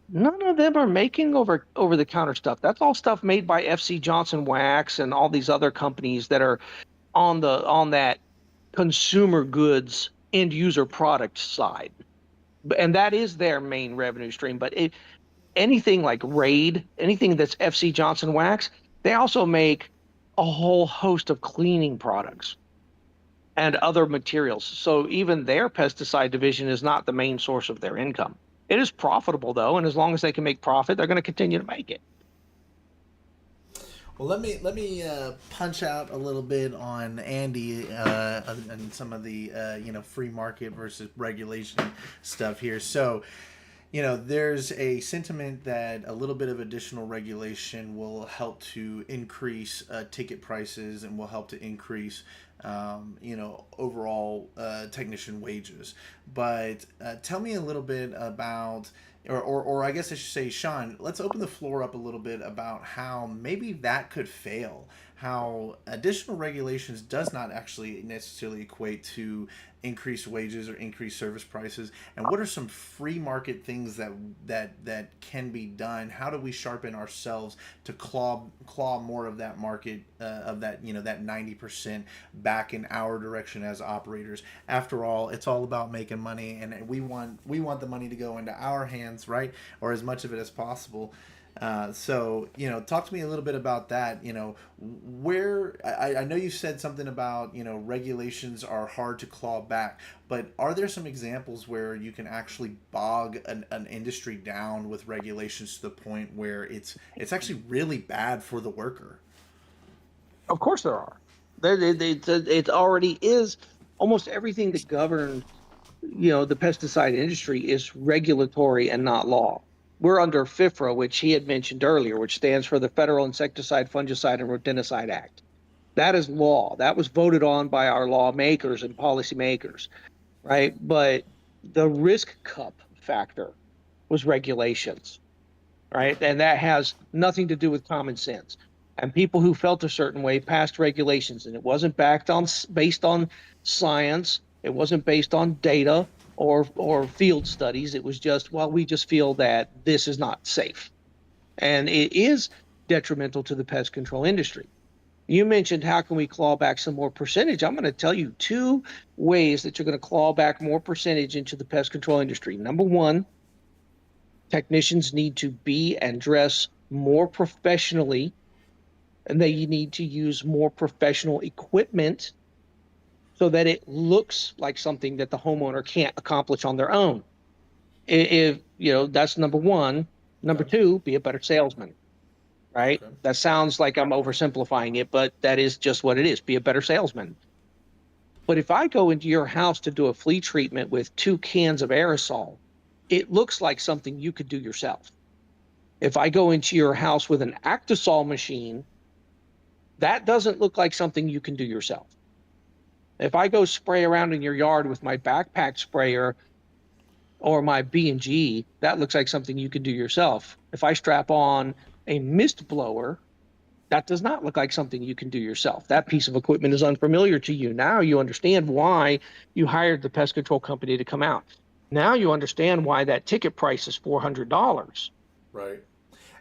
none of them are making over the counter stuff. That's all stuff made by FC Johnson Wax and all these other companies that are on that consumer goods end user product side. And that is their main revenue stream. But anything like Raid, anything that's FC Johnson Wax, they also make a whole host of cleaning products and other materials. So even their pesticide division is not the main source of their income. It is profitable though, and as long as they can make profit, they're going to continue to make it. Well, let me punch out a little bit on Andy and some of the free market versus regulation stuff here. So, there's a sentiment that a little bit of additional regulation will help to increase ticket prices and will help to increase overall technician wages. But tell me a little bit about, or I guess I should say, Sean, let's open the floor up a little bit about how maybe that could fail. How additional regulations does not actually necessarily equate to increased wages or increased service prices, and what are some free market things that can be done? How do we sharpen ourselves to claw more of that market, of that, that 90% back in our direction as operators? After all, it's all about making money, and we want the money to go into our hands, right, or as much of it as possible. So, talk to me a little bit about that. Where I know you said something about, regulations are hard to claw back, but are there some examples where you can actually bog an industry down with regulations to the point where it's actually really bad for the worker? Of course there are. It already is. Almost everything that governs, the pesticide industry is regulatory and not law. We're under FIFRA, which he had mentioned earlier, which stands for the Federal Insecticide, Fungicide, and Rodenticide Act. That is law. That was voted on by our lawmakers and policymakers, right? But the risk cup factor was regulations, right? And that has nothing to do with common sense. And people who felt a certain way passed regulations, and it wasn't based on science. It wasn't based on data or field studies. It was just, well, we just feel that this is not safe, and it is detrimental to the pest control industry. You mentioned how can we claw back some more percentage? I'm going to tell you two ways that you're going to claw back more percentage into the pest control industry. Number one, technicians need to be and dress more professionally, and they need to use more professional equipment so that it looks like something that the homeowner can't accomplish on their own. If that's number one. Number two, be a better salesman, right? Okay. That sounds like I'm oversimplifying it, but that is just what it is. Be a better salesman. But if I go into your house to do a flea treatment with 2 cans of aerosol, it looks like something you could do yourself. If I go into your house with an Actisol machine, that doesn't look like something you can do yourself. If I go spray around in your yard with my backpack sprayer or my B&G, that looks like something you can do yourself. If I strap on a mist blower, that does not look like something you can do yourself. That piece of equipment is unfamiliar to you. Now you understand why you hired the pest control company to come out. Now you understand why that ticket price is $400. Right.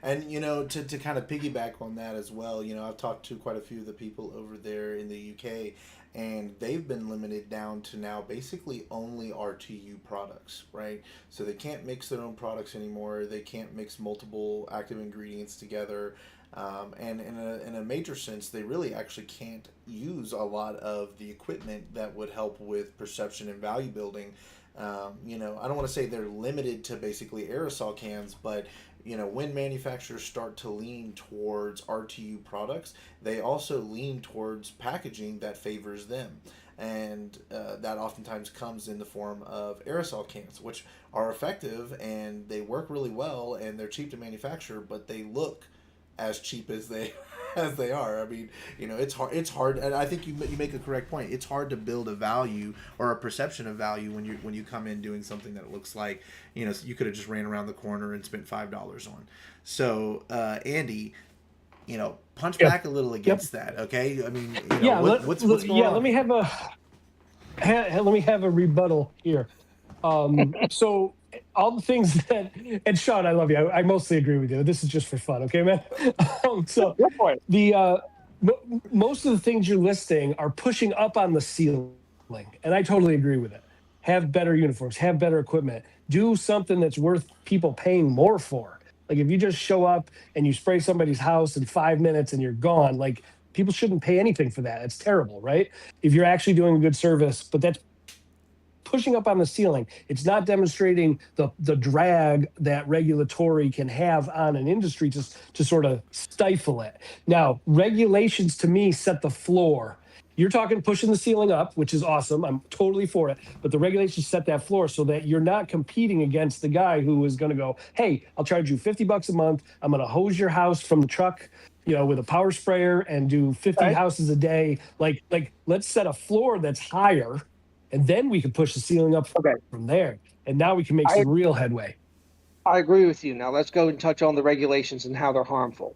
And to kind of piggyback on that as well, I've talked to quite a few of the people over there in the UK, and they've been limited down to now basically only RTU products, right? So they can't mix their own products anymore. They can't mix multiple active ingredients together. And in a major sense, they really actually can't use a lot of the equipment that would help with perception and value building. I don't want to say they're limited to basically aerosol cans, but when manufacturers start to lean towards RTU products, they also lean towards packaging that favors them. And that oftentimes comes in the form of aerosol cans, which are effective and they work really well and they're cheap to manufacture, but they look as cheap as they as they are. I mean, it's hard. It's hard, and I think you make a correct point. It's hard to build a value or a perception of value when you come in doing something that looks like you could have just ran around the corner and spent $5 on. So, Andy, punch Yep. back a little against that. Okay, I mean, Yeah, what's going on? let me have a rebuttal here. So all the things that, and Sean, I love you. I mostly agree with you. This is just for fun, okay, man. So Good point. the most of the things you're listing are pushing up on the ceiling, and I totally agree with it. Have better uniforms, have better equipment, do something that's worth people paying more for. Like if you just show up and you spray somebody's house in 5 minutes and you're gone, like people shouldn't pay anything for that. It's terrible, right? If you're actually doing a good service, but that's pushing up on the ceiling. It's not demonstrating the drag that regulatory can have on an industry to sort of stifle it. Now, regulations to me set the floor. You're talking pushing the ceiling up, which is awesome. I'm totally for it. But the regulations set that floor so that you're not competing against the guy who is going to go, hey, I'll charge you $50 a month. I'm going to hose your house from the truck with a power sprayer and do 50 Okay. houses a day. Like let's set a floor that's higher, and then we can push the ceiling up Okay. from there. And now we can make I some real headway. I agree with you. Now let's go and touch on the regulations and how they're harmful.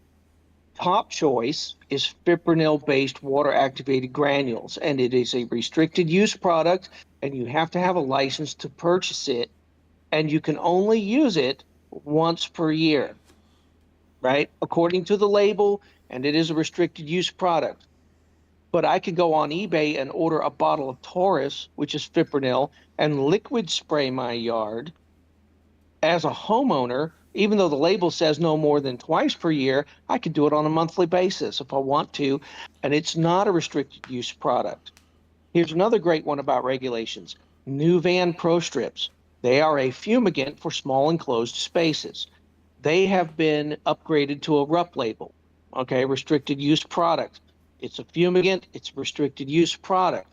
Top choice is fipronil-based water-activated granules, and it is a restricted use product, and you have to have a license to purchase it, and you can only use it once per year, right? According to the label, and it is a restricted use product. But I could go on eBay and order a bottle of Taurus, which is fipronil, and liquid spray my yard as a homeowner. Even though the label says no more than twice per year, I could do it on a monthly basis if I want to, and it's not a restricted use product. Here's another great one about regulations. New Van Pro Strips. They are a fumigant for small enclosed spaces. They have been upgraded to a RUP label, okay, restricted use product. It's a fumigant, it's a restricted use product.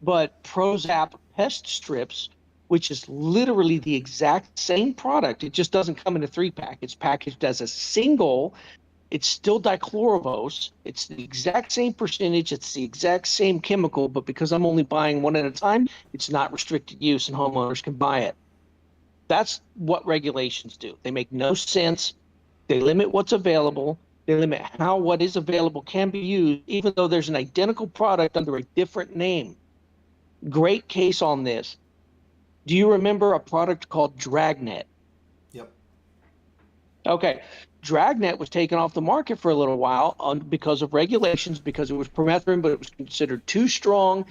But Prozap Pest Strips, which is literally the exact same product, it just doesn't come in a 3-pack. It's packaged as a single. It's still dichlorovose. It's the exact same percentage. It's the exact same chemical, but because I'm only buying one at a time, it's not restricted use and homeowners can buy it. That's what regulations do. They make no sense. They limit what's available. They limit how what is available can be used, even though there's an identical product under a different name. Great case on this. Do you remember a product called Dragnet? Yep. Okay. Dragnet was taken off the market for a little while because of regulations, because it was permethrin, but it was considered too strong.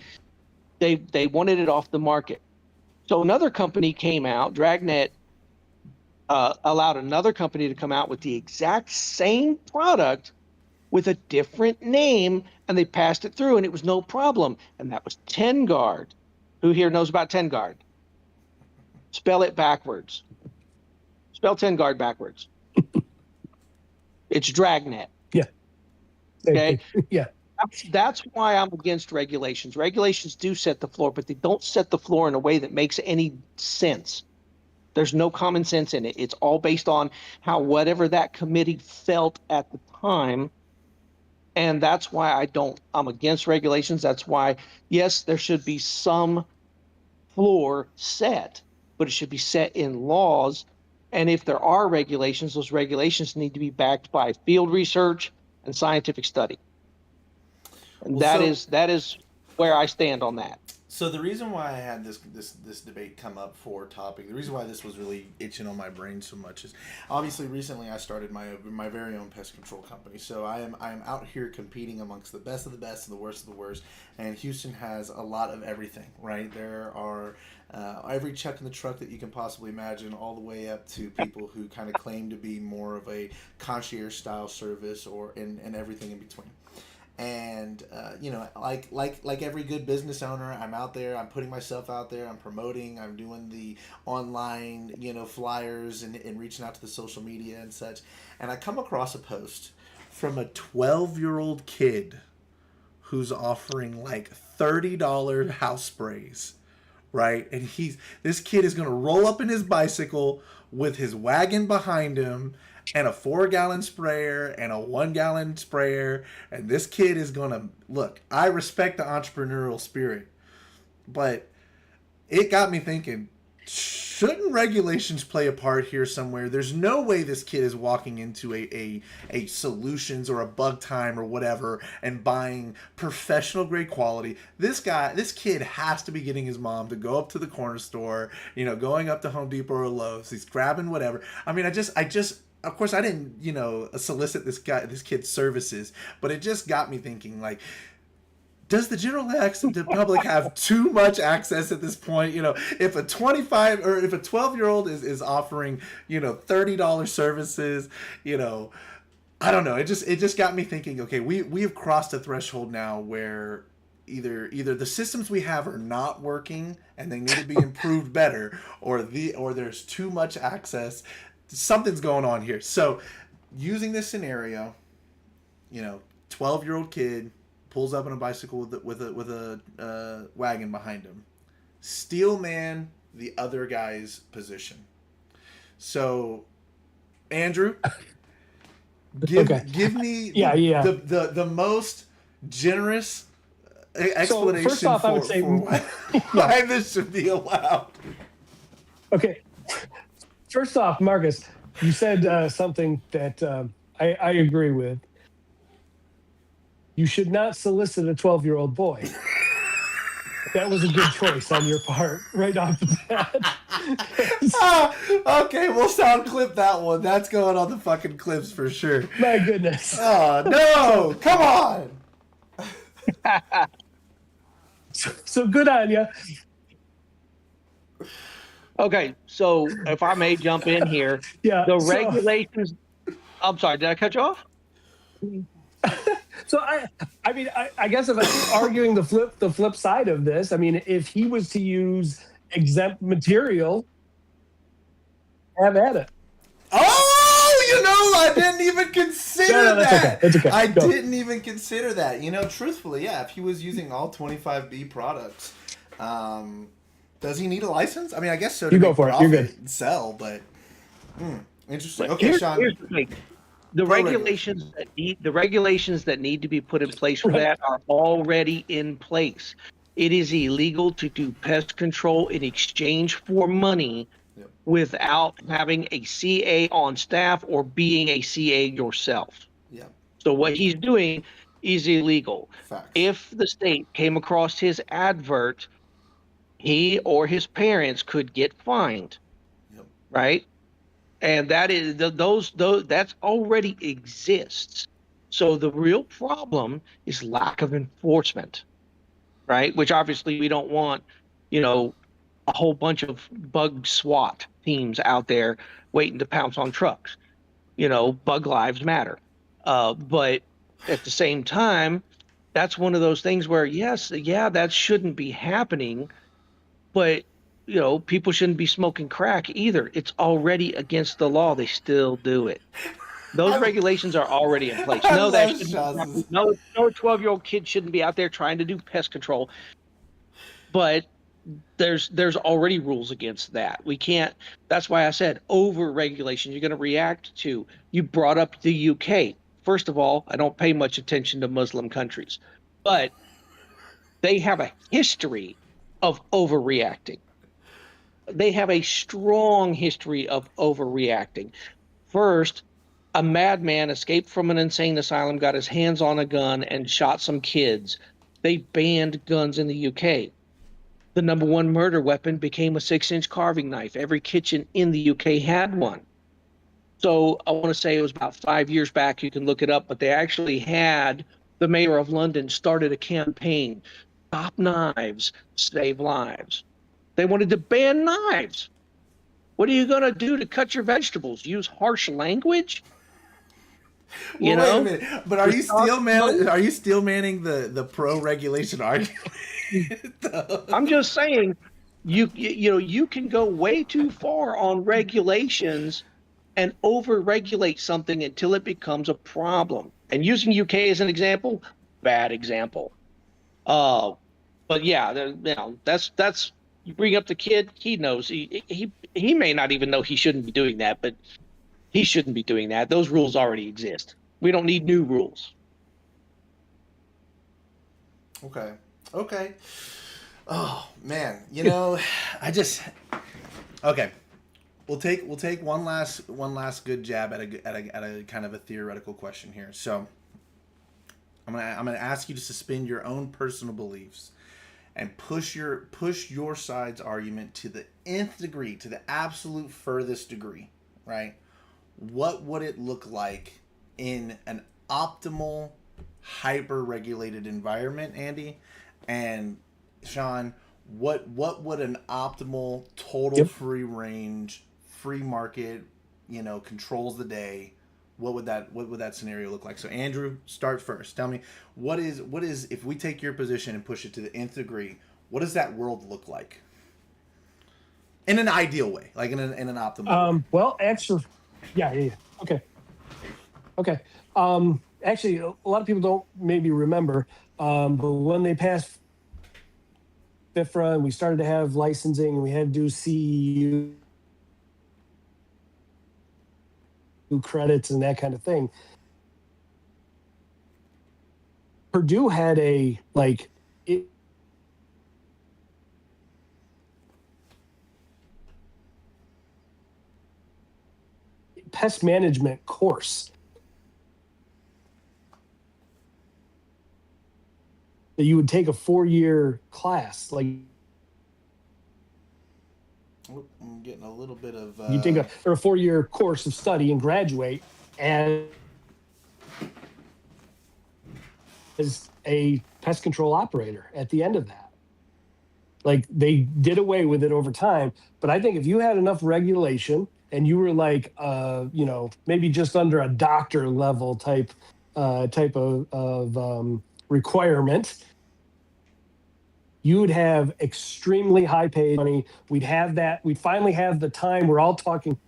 They wanted it off the market. So another company came out, Dragnet allowed another company to come out with the exact same product with a different name, and they passed it through, and it was no problem. And that was Tengard. Who here knows about Tengard? Spell it backwards. Spell Tengard backwards. It's Dragnet. Yeah. Okay. Yeah. That's why I'm against regulations. Regulations do set the floor, but they don't set the floor in a way that makes any sense. There's no common sense in it. It's all based on how whatever that committee felt at the time. And that's why I'm against regulations. That's why, yes, there should be some floor set, but it should be set in laws. And if there are regulations, those regulations need to be backed by field research and scientific study. And Well, that is where I stand on that. So the reason why I had this debate come up for topic, the reason why this was really itching on my brain so much is obviously recently I started my very own pest control company. So I am out here competing amongst the best of the best and the worst of the worst. And Houston has a lot of everything, right? There are every chuck in the truck that you can possibly imagine, all the way up to people who kind of claim to be more of a concierge style service and everything in between. And like every good business owner, I'm out there, I'm putting myself out there, I'm promoting, I'm doing the online flyers and reaching out to the social media and such. And I come across a post from a 12-year-old kid who's offering like $30 house sprays, right? And this kid is going to roll up in his bicycle with his wagon behind him and a 4-gallon sprayer and a 1-gallon sprayer. And this kid is going to look, I respect the entrepreneurial spirit, but it got me thinking, shouldn't regulations play a part here somewhere? There's no way this kid is walking into a Solutions or a Bug Time or whatever and buying professional grade quality. This kid has to be getting his mom to go up to the corner store, going up to Home Depot or Lowe's. He's grabbing whatever. I mean, I just of course I didn't, solicit this kid's services, but it just got me thinking, like, does the general public have too much access at this point? If a 12-year-old is offering, $30 services, I don't know. It just got me thinking, okay, we have crossed a threshold now where either the systems we have are not working and they need to be improved better, or there's too much access. Something's going on here. So using this scenario, 12-year-old kid pulls up on a bicycle with a wagon behind him. Steel man the other guy's position. So, Andrew, Give me the most generous explanation first off, I would say, why this should be allowed. Okay. First off, Marcus, you said something that I agree with. You should not solicit a 12-year-old boy. That was a good choice on your part, right off the bat. Okay, we'll sound clip that one. That's going on the fucking clips for sure. My goodness. Oh, no! Come on! So good on you. Okay, so if I may jump in here, regulations. I'm sorry, did I cut you off? So I mean, I guess if I'm arguing the flip side of this, I mean, if he was to use exempt material, have at it. Oh, I didn't even consider that. Okay. It's okay. I didn't even consider that. Truthfully, yeah, if he was using all 25B products, does he need a license? I mean, I guess so. You go for it. You're good. And sell, but interesting. But okay, Sean. Here's the thing. The regulations that need to be put in place for that are already in place. It is illegal to do pest control in exchange for money without having a CA on staff or being a CA yourself. Yeah. So what he's doing is illegal. Facts. If the state came across his advert, he or his parents could get fined. Yep. Right? And that is that's already exists. So the real problem is lack of enforcement, right? Which obviously we don't want, a whole bunch of bug SWAT teams out there waiting to pounce on trucks. Bug lives matter. But at the same time, that's one of those things where that shouldn't be happening, but people shouldn't be smoking crack either. It's already against the law. They still do it. Those regulations are already in place. No 12-year-old kid shouldn't be out there trying to do pest control. But there's already rules against that. We can't. That's why I said over regulation. You're going to react to. You brought up the UK. First of all, I don't pay much attention to Muslim countries, but they have a history of overreacting. They have a strong history of overreacting. First, a madman escaped from an insane asylum, got his hands on a gun, and shot some kids. They banned guns in the UK. The number one murder weapon became a 6-inch carving knife. Every kitchen in the UK had one. So I want to say it was about 5 years back. You can look it up, but they actually had the mayor of London started a campaign. Stop knives, save lives. They wanted to ban knives. What are you going to do to cut your vegetables? Use harsh language? Wait a minute. But are you still manning the pro regulation argument? I'm just saying, you can go way too far on regulations and over-regulate something until it becomes a problem. And using UK as an example, bad example. But yeah, that's. You bring up the kid, he knows. He may not even know he shouldn't be doing that, but he shouldn't be doing that. Those rules already exist. We don't need new rules. Okay. Oh man, okay. We'll take one last good jab at a kind of a theoretical question here. So I'm gonna ask you to suspend your own personal beliefs and push your side's argument to the nth degree, to the absolute furthest degree, right? What would it look like in an optimal, hyper-regulated environment, Andy? And Sean, what would an optimal, total free range, free market, controls the day? What would that scenario look like? So Andrew, start first. Tell me what is if we take your position and push it to the nth degree, what does that world look like? In an ideal way, like in an optimal way. Well, actually, yeah. Okay. Actually, a lot of people don't maybe remember, but when they passed FIFRA and we started to have licensing and we had to do CEU credits and that kind of thing, Purdue had a like it, pest management course that you would take a 4-year class. Like I'm getting a little bit of. you take a 4-year course of study and graduate as a pest control operator at the end of that. Like they did away with it over time. But I think if you had enough regulation and you were like, maybe just under a doctor level type of requirement, you would have extremely high paid money. We'd have that. We'd finally have the time. We're all talking.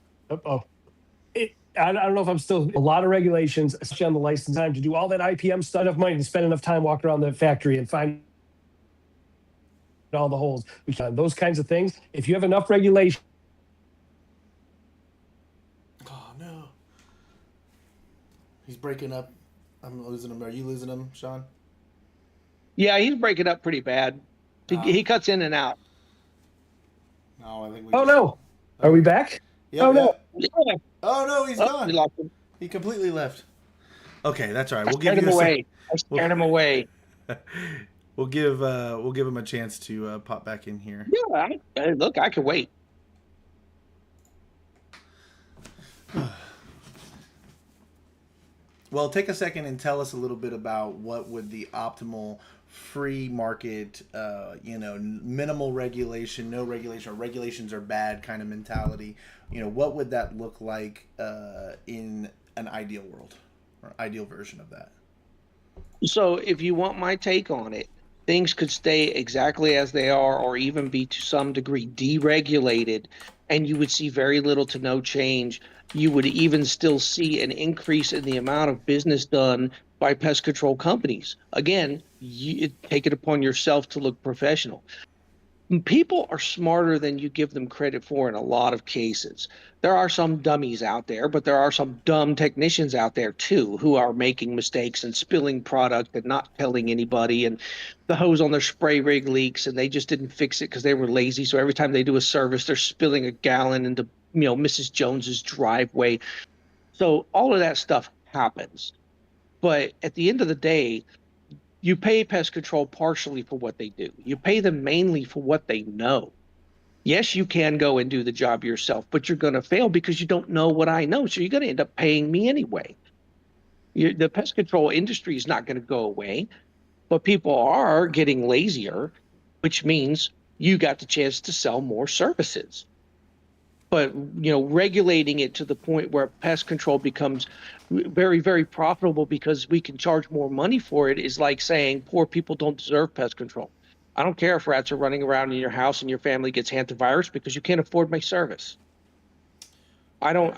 I don't know if I'm still a lot of regulations, especially on the license time to do all that IPM stuff. Enough money to spend enough time walking around the factory and find all the holes. Those kinds of things. If you have enough regulation. Oh no, he's breaking up. I'm losing him. Are you losing him, Sean? Yeah, he's breaking up pretty bad. He cuts in and out. No, I think we. Oh just... no, are we back? Yep, oh no. Yeah. Oh no, he's gone. We lost him. He completely left. Okay, that's all right. We'll give Scared you him a away. I scared him away. We'll give him a chance to pop back in here. Yeah, look, I can wait. Well, take a second and tell us a little bit about what would the optimal free market, minimal regulation, no regulation, or regulations are bad kind of mentality. What would that look like in an ideal world or ideal version of that? So if you want my take on it, things could stay exactly as they are or even be to some degree deregulated, and you would see very little to no change. You would even still see an increase in the amount of business done by pest control companies. Again, you take it upon yourself to look professional. People are smarter than you give them credit for in a lot of cases. There are some dummies out there, but there are some dumb technicians out there too who are making mistakes and spilling product and not telling anybody. And the hose on their spray rig leaks and they just didn't fix it because they were lazy. So every time they do a service, they're spilling a gallon into Mrs. Jones's driveway. So all of that stuff happens. But at the end of the day, you pay pest control partially for what they do. You pay them mainly for what they know. Yes, you can go and do the job yourself, but you're going to fail because you don't know what I know. So you're going to end up paying me anyway. The pest control industry is not going to go away, but people are getting lazier, which means you got the chance to sell more services. But regulating it to the point where pest control becomes very, very profitable because we can charge more money for it is like saying poor people don't deserve pest control. I don't care if rats are running around in your house and your family gets hantavirus because you can't afford my service. I don't,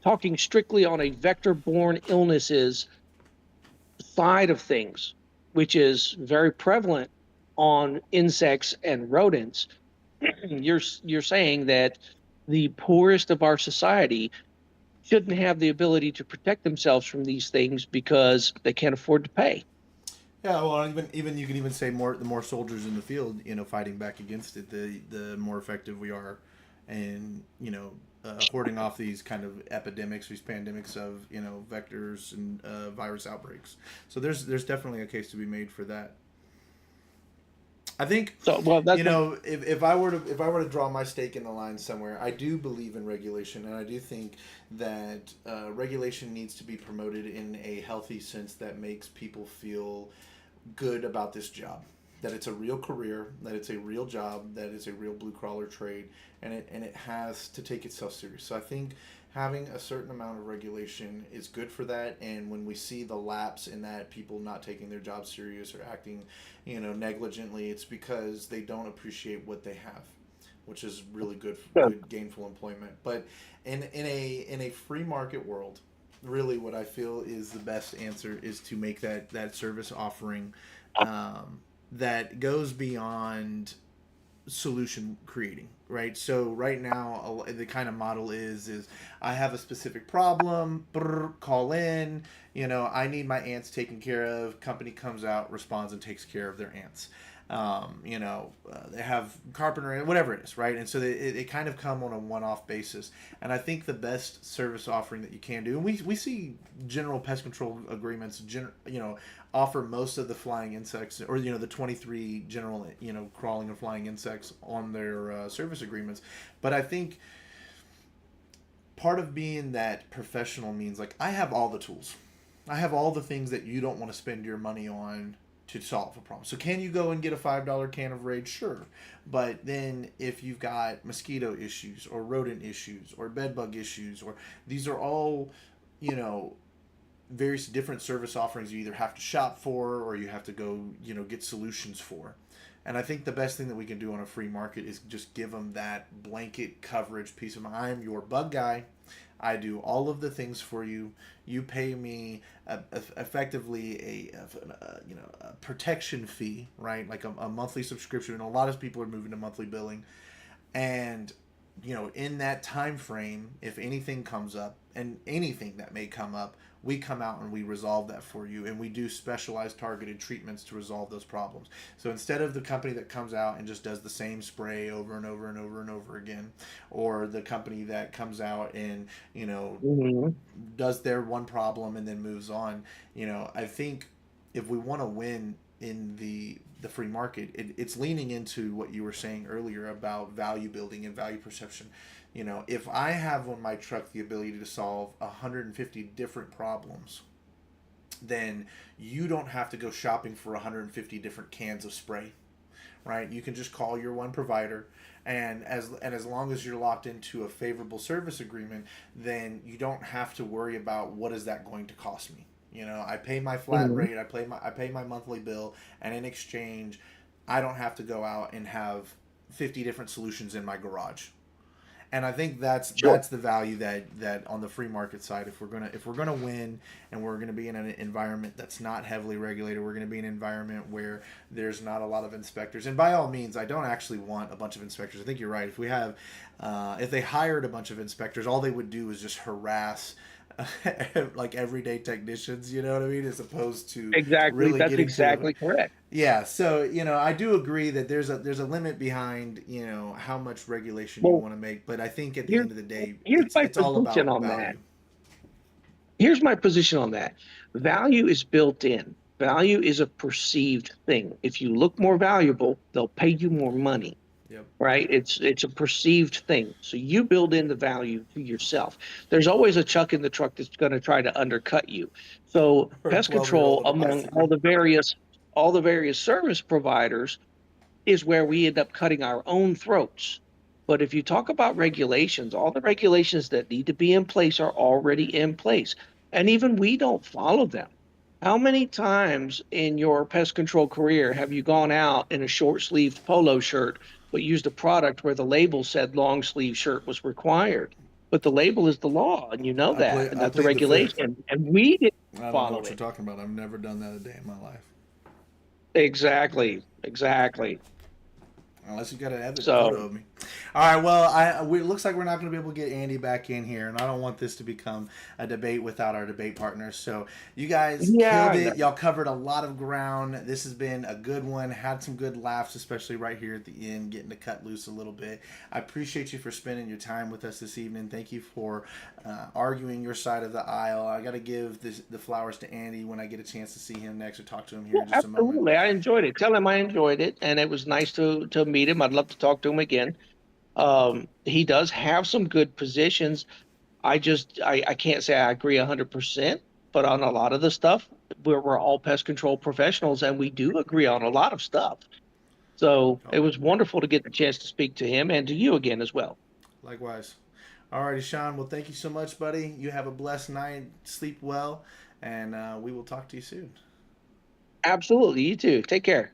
talking strictly on a vector-borne illnesses side of things, which is very prevalent on insects and rodents. You're saying that the poorest of our society shouldn't have the ability to protect themselves from these things because they can't afford to pay. Yeah, well, even you can even say the more soldiers in the field, fighting back against it, the more effective we are, and hoarding off these kind of epidemics, these pandemics of vectors and virus outbreaks. So there's definitely a case to be made for that. I think so. Well, that's if I were to draw my stake in the line somewhere, I do believe in regulation, and I do think that regulation needs to be promoted in a healthy sense that makes people feel good about this job, that it's a real career, that it's a real job, that it's a real blue collar trade, and it has to take itself serious. So I think having a certain amount of regulation is good for that. And when we see the lapse in that, people not taking their job serious or acting, negligently, it's because they don't appreciate what they have, which is really good gainful employment. But in a free market world, really what I feel is the best answer is to make that service offering that goes beyond solution creating, right? So right now the kind of model is I have a specific problem, call in, I need my ants taken care of, company comes out, responds, and takes care of their ants. They have carpenter, whatever it is, right? And so they kind of come on a one-off basis. And I think the best service offering that you can do, and we see general pest control agreements, offer most of the flying insects, or the 23 general, crawling and flying insects on their service agreements. But I think part of being that professional means, like, I have all the tools, I have all the things that you don't want to spend your money on to solve a problem. So can you go and get a $5 can of Rage? Sure. But then if you've got mosquito issues or rodent issues or bedbug issues, or these are all, various different service offerings you either have to shop for or you have to go, get solutions for. And I think the best thing that we can do on a free market is just give them that blanket coverage piece of mind. I'm your bug guy. I do all of the things for you. You pay me effectively a protection fee, right? Like a monthly subscription. And a lot of people are moving to monthly billing, and in that time frame, if anything comes up, and anything that may come up, we come out and we resolve that for you, and we do specialized targeted treatments to resolve those problems. So instead of the company that comes out and just does the same spray over and over and over and over again, or the company that comes out and Mm-hmm. does their one problem and then moves on, I think if we want to win in the free market, it's leaning into what you were saying earlier about value building and value perception. If I have on my truck the ability to solve 150 different problems, then you don't have to go shopping for 150 different cans of spray, right? You can just call your one provider, and as long as you're locked into a favorable service agreement, then you don't have to worry about what is that going to cost me. I pay my flat Mm-hmm. rate, I pay my monthly bill, and in exchange, I don't have to go out and have 50 different solutions in my garage. And I think Sure. that's the value that on the free market side, if we're gonna win, and we're gonna be in an environment that's not heavily regulated, we're gonna be in an environment where there's not a lot of inspectors. And by all means, I don't actually want a bunch of inspectors. I think you're right. If they hired a bunch of inspectors, all they would do is just harass like everyday technicians, you know what I mean, as opposed to Exactly. really That's getting to. exactly correct. Yeah, so I do agree that there's a limit behind how much regulation you Well, want to make, but I think at the here, end of the day, here's it's my it's all position about on that. value. Here's my position on that. Value is built in. Value is a perceived thing. If you look more valuable, they'll pay you more money, Yep. right? It's a perceived thing. So you build in the value to yourself. There's always a chuck in the truck that's going to try to undercut you. So Or a pest 12-year old control on a among bicycle. all the various service providers is where we end up cutting our own throats. But if you talk about regulations, all the regulations that need to be in place are already in place. And even we don't follow them. How many times in your pest control career have you gone out in a short sleeved polo shirt, but used a product where the label said long sleeve shirt was required? But the label is the law, and you know that, and I that's a plead the fifth. regulation, and we didn't I don't know follow what you're it. talking about. I've never done that a day in my life. Exactly, exactly. Unless you got an photo So of me. All right. Well, it looks like we're not going to be able to get Andy back in here, and I don't want this to become a debate without our debate partners. So you guys yeah, killed I know. it. Y'all covered a lot of ground. This has been a good one. Had some good laughs, especially right here at the end, getting to cut loose a little bit. I appreciate you for spending your time with us this evening. Thank you for arguing your side of the aisle. I got to give the flowers to Andy when I get a chance to see him next or talk to him here Yeah, in just a moment. absolutely. I enjoyed it. Tell him I enjoyed it, and it was nice to meet him. I'd love to talk to him again. He does have some good positions. I can't say I agree 100%, but on a lot of the stuff, we're all pest control professionals, and we do agree on a lot of stuff. So it was wonderful to get the chance to speak to him and to you again as well. Likewise. Alrighty, Sean. Well, thank you so much, buddy. You have a blessed night. Sleep well, and we will talk to you soon. Absolutely. You too. Take care.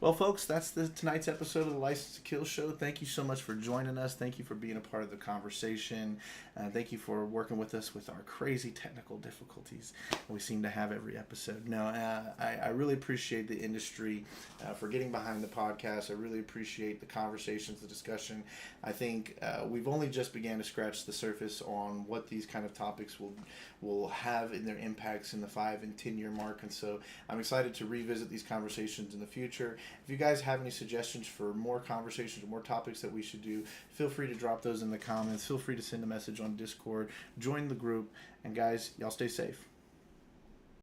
Well, folks, that's tonight's episode of the License to Kill show. Thank you so much for joining us. Thank you for being a part of the conversation. Thank you for working with us with our crazy technical difficulties we seem to have every episode. No, I really appreciate the industry for getting behind the podcast. I really appreciate the conversations, the discussion. I think we've only just began to scratch the surface on what these kind of topics will have in their impacts in the 5 and 10 year mark. And so I'm excited to revisit these conversations in the future. If you guys have any suggestions for more conversations or more topics that we should do, feel free to drop those in the comments. Feel free to send a message on Discord. Join the group. And guys, y'all stay safe.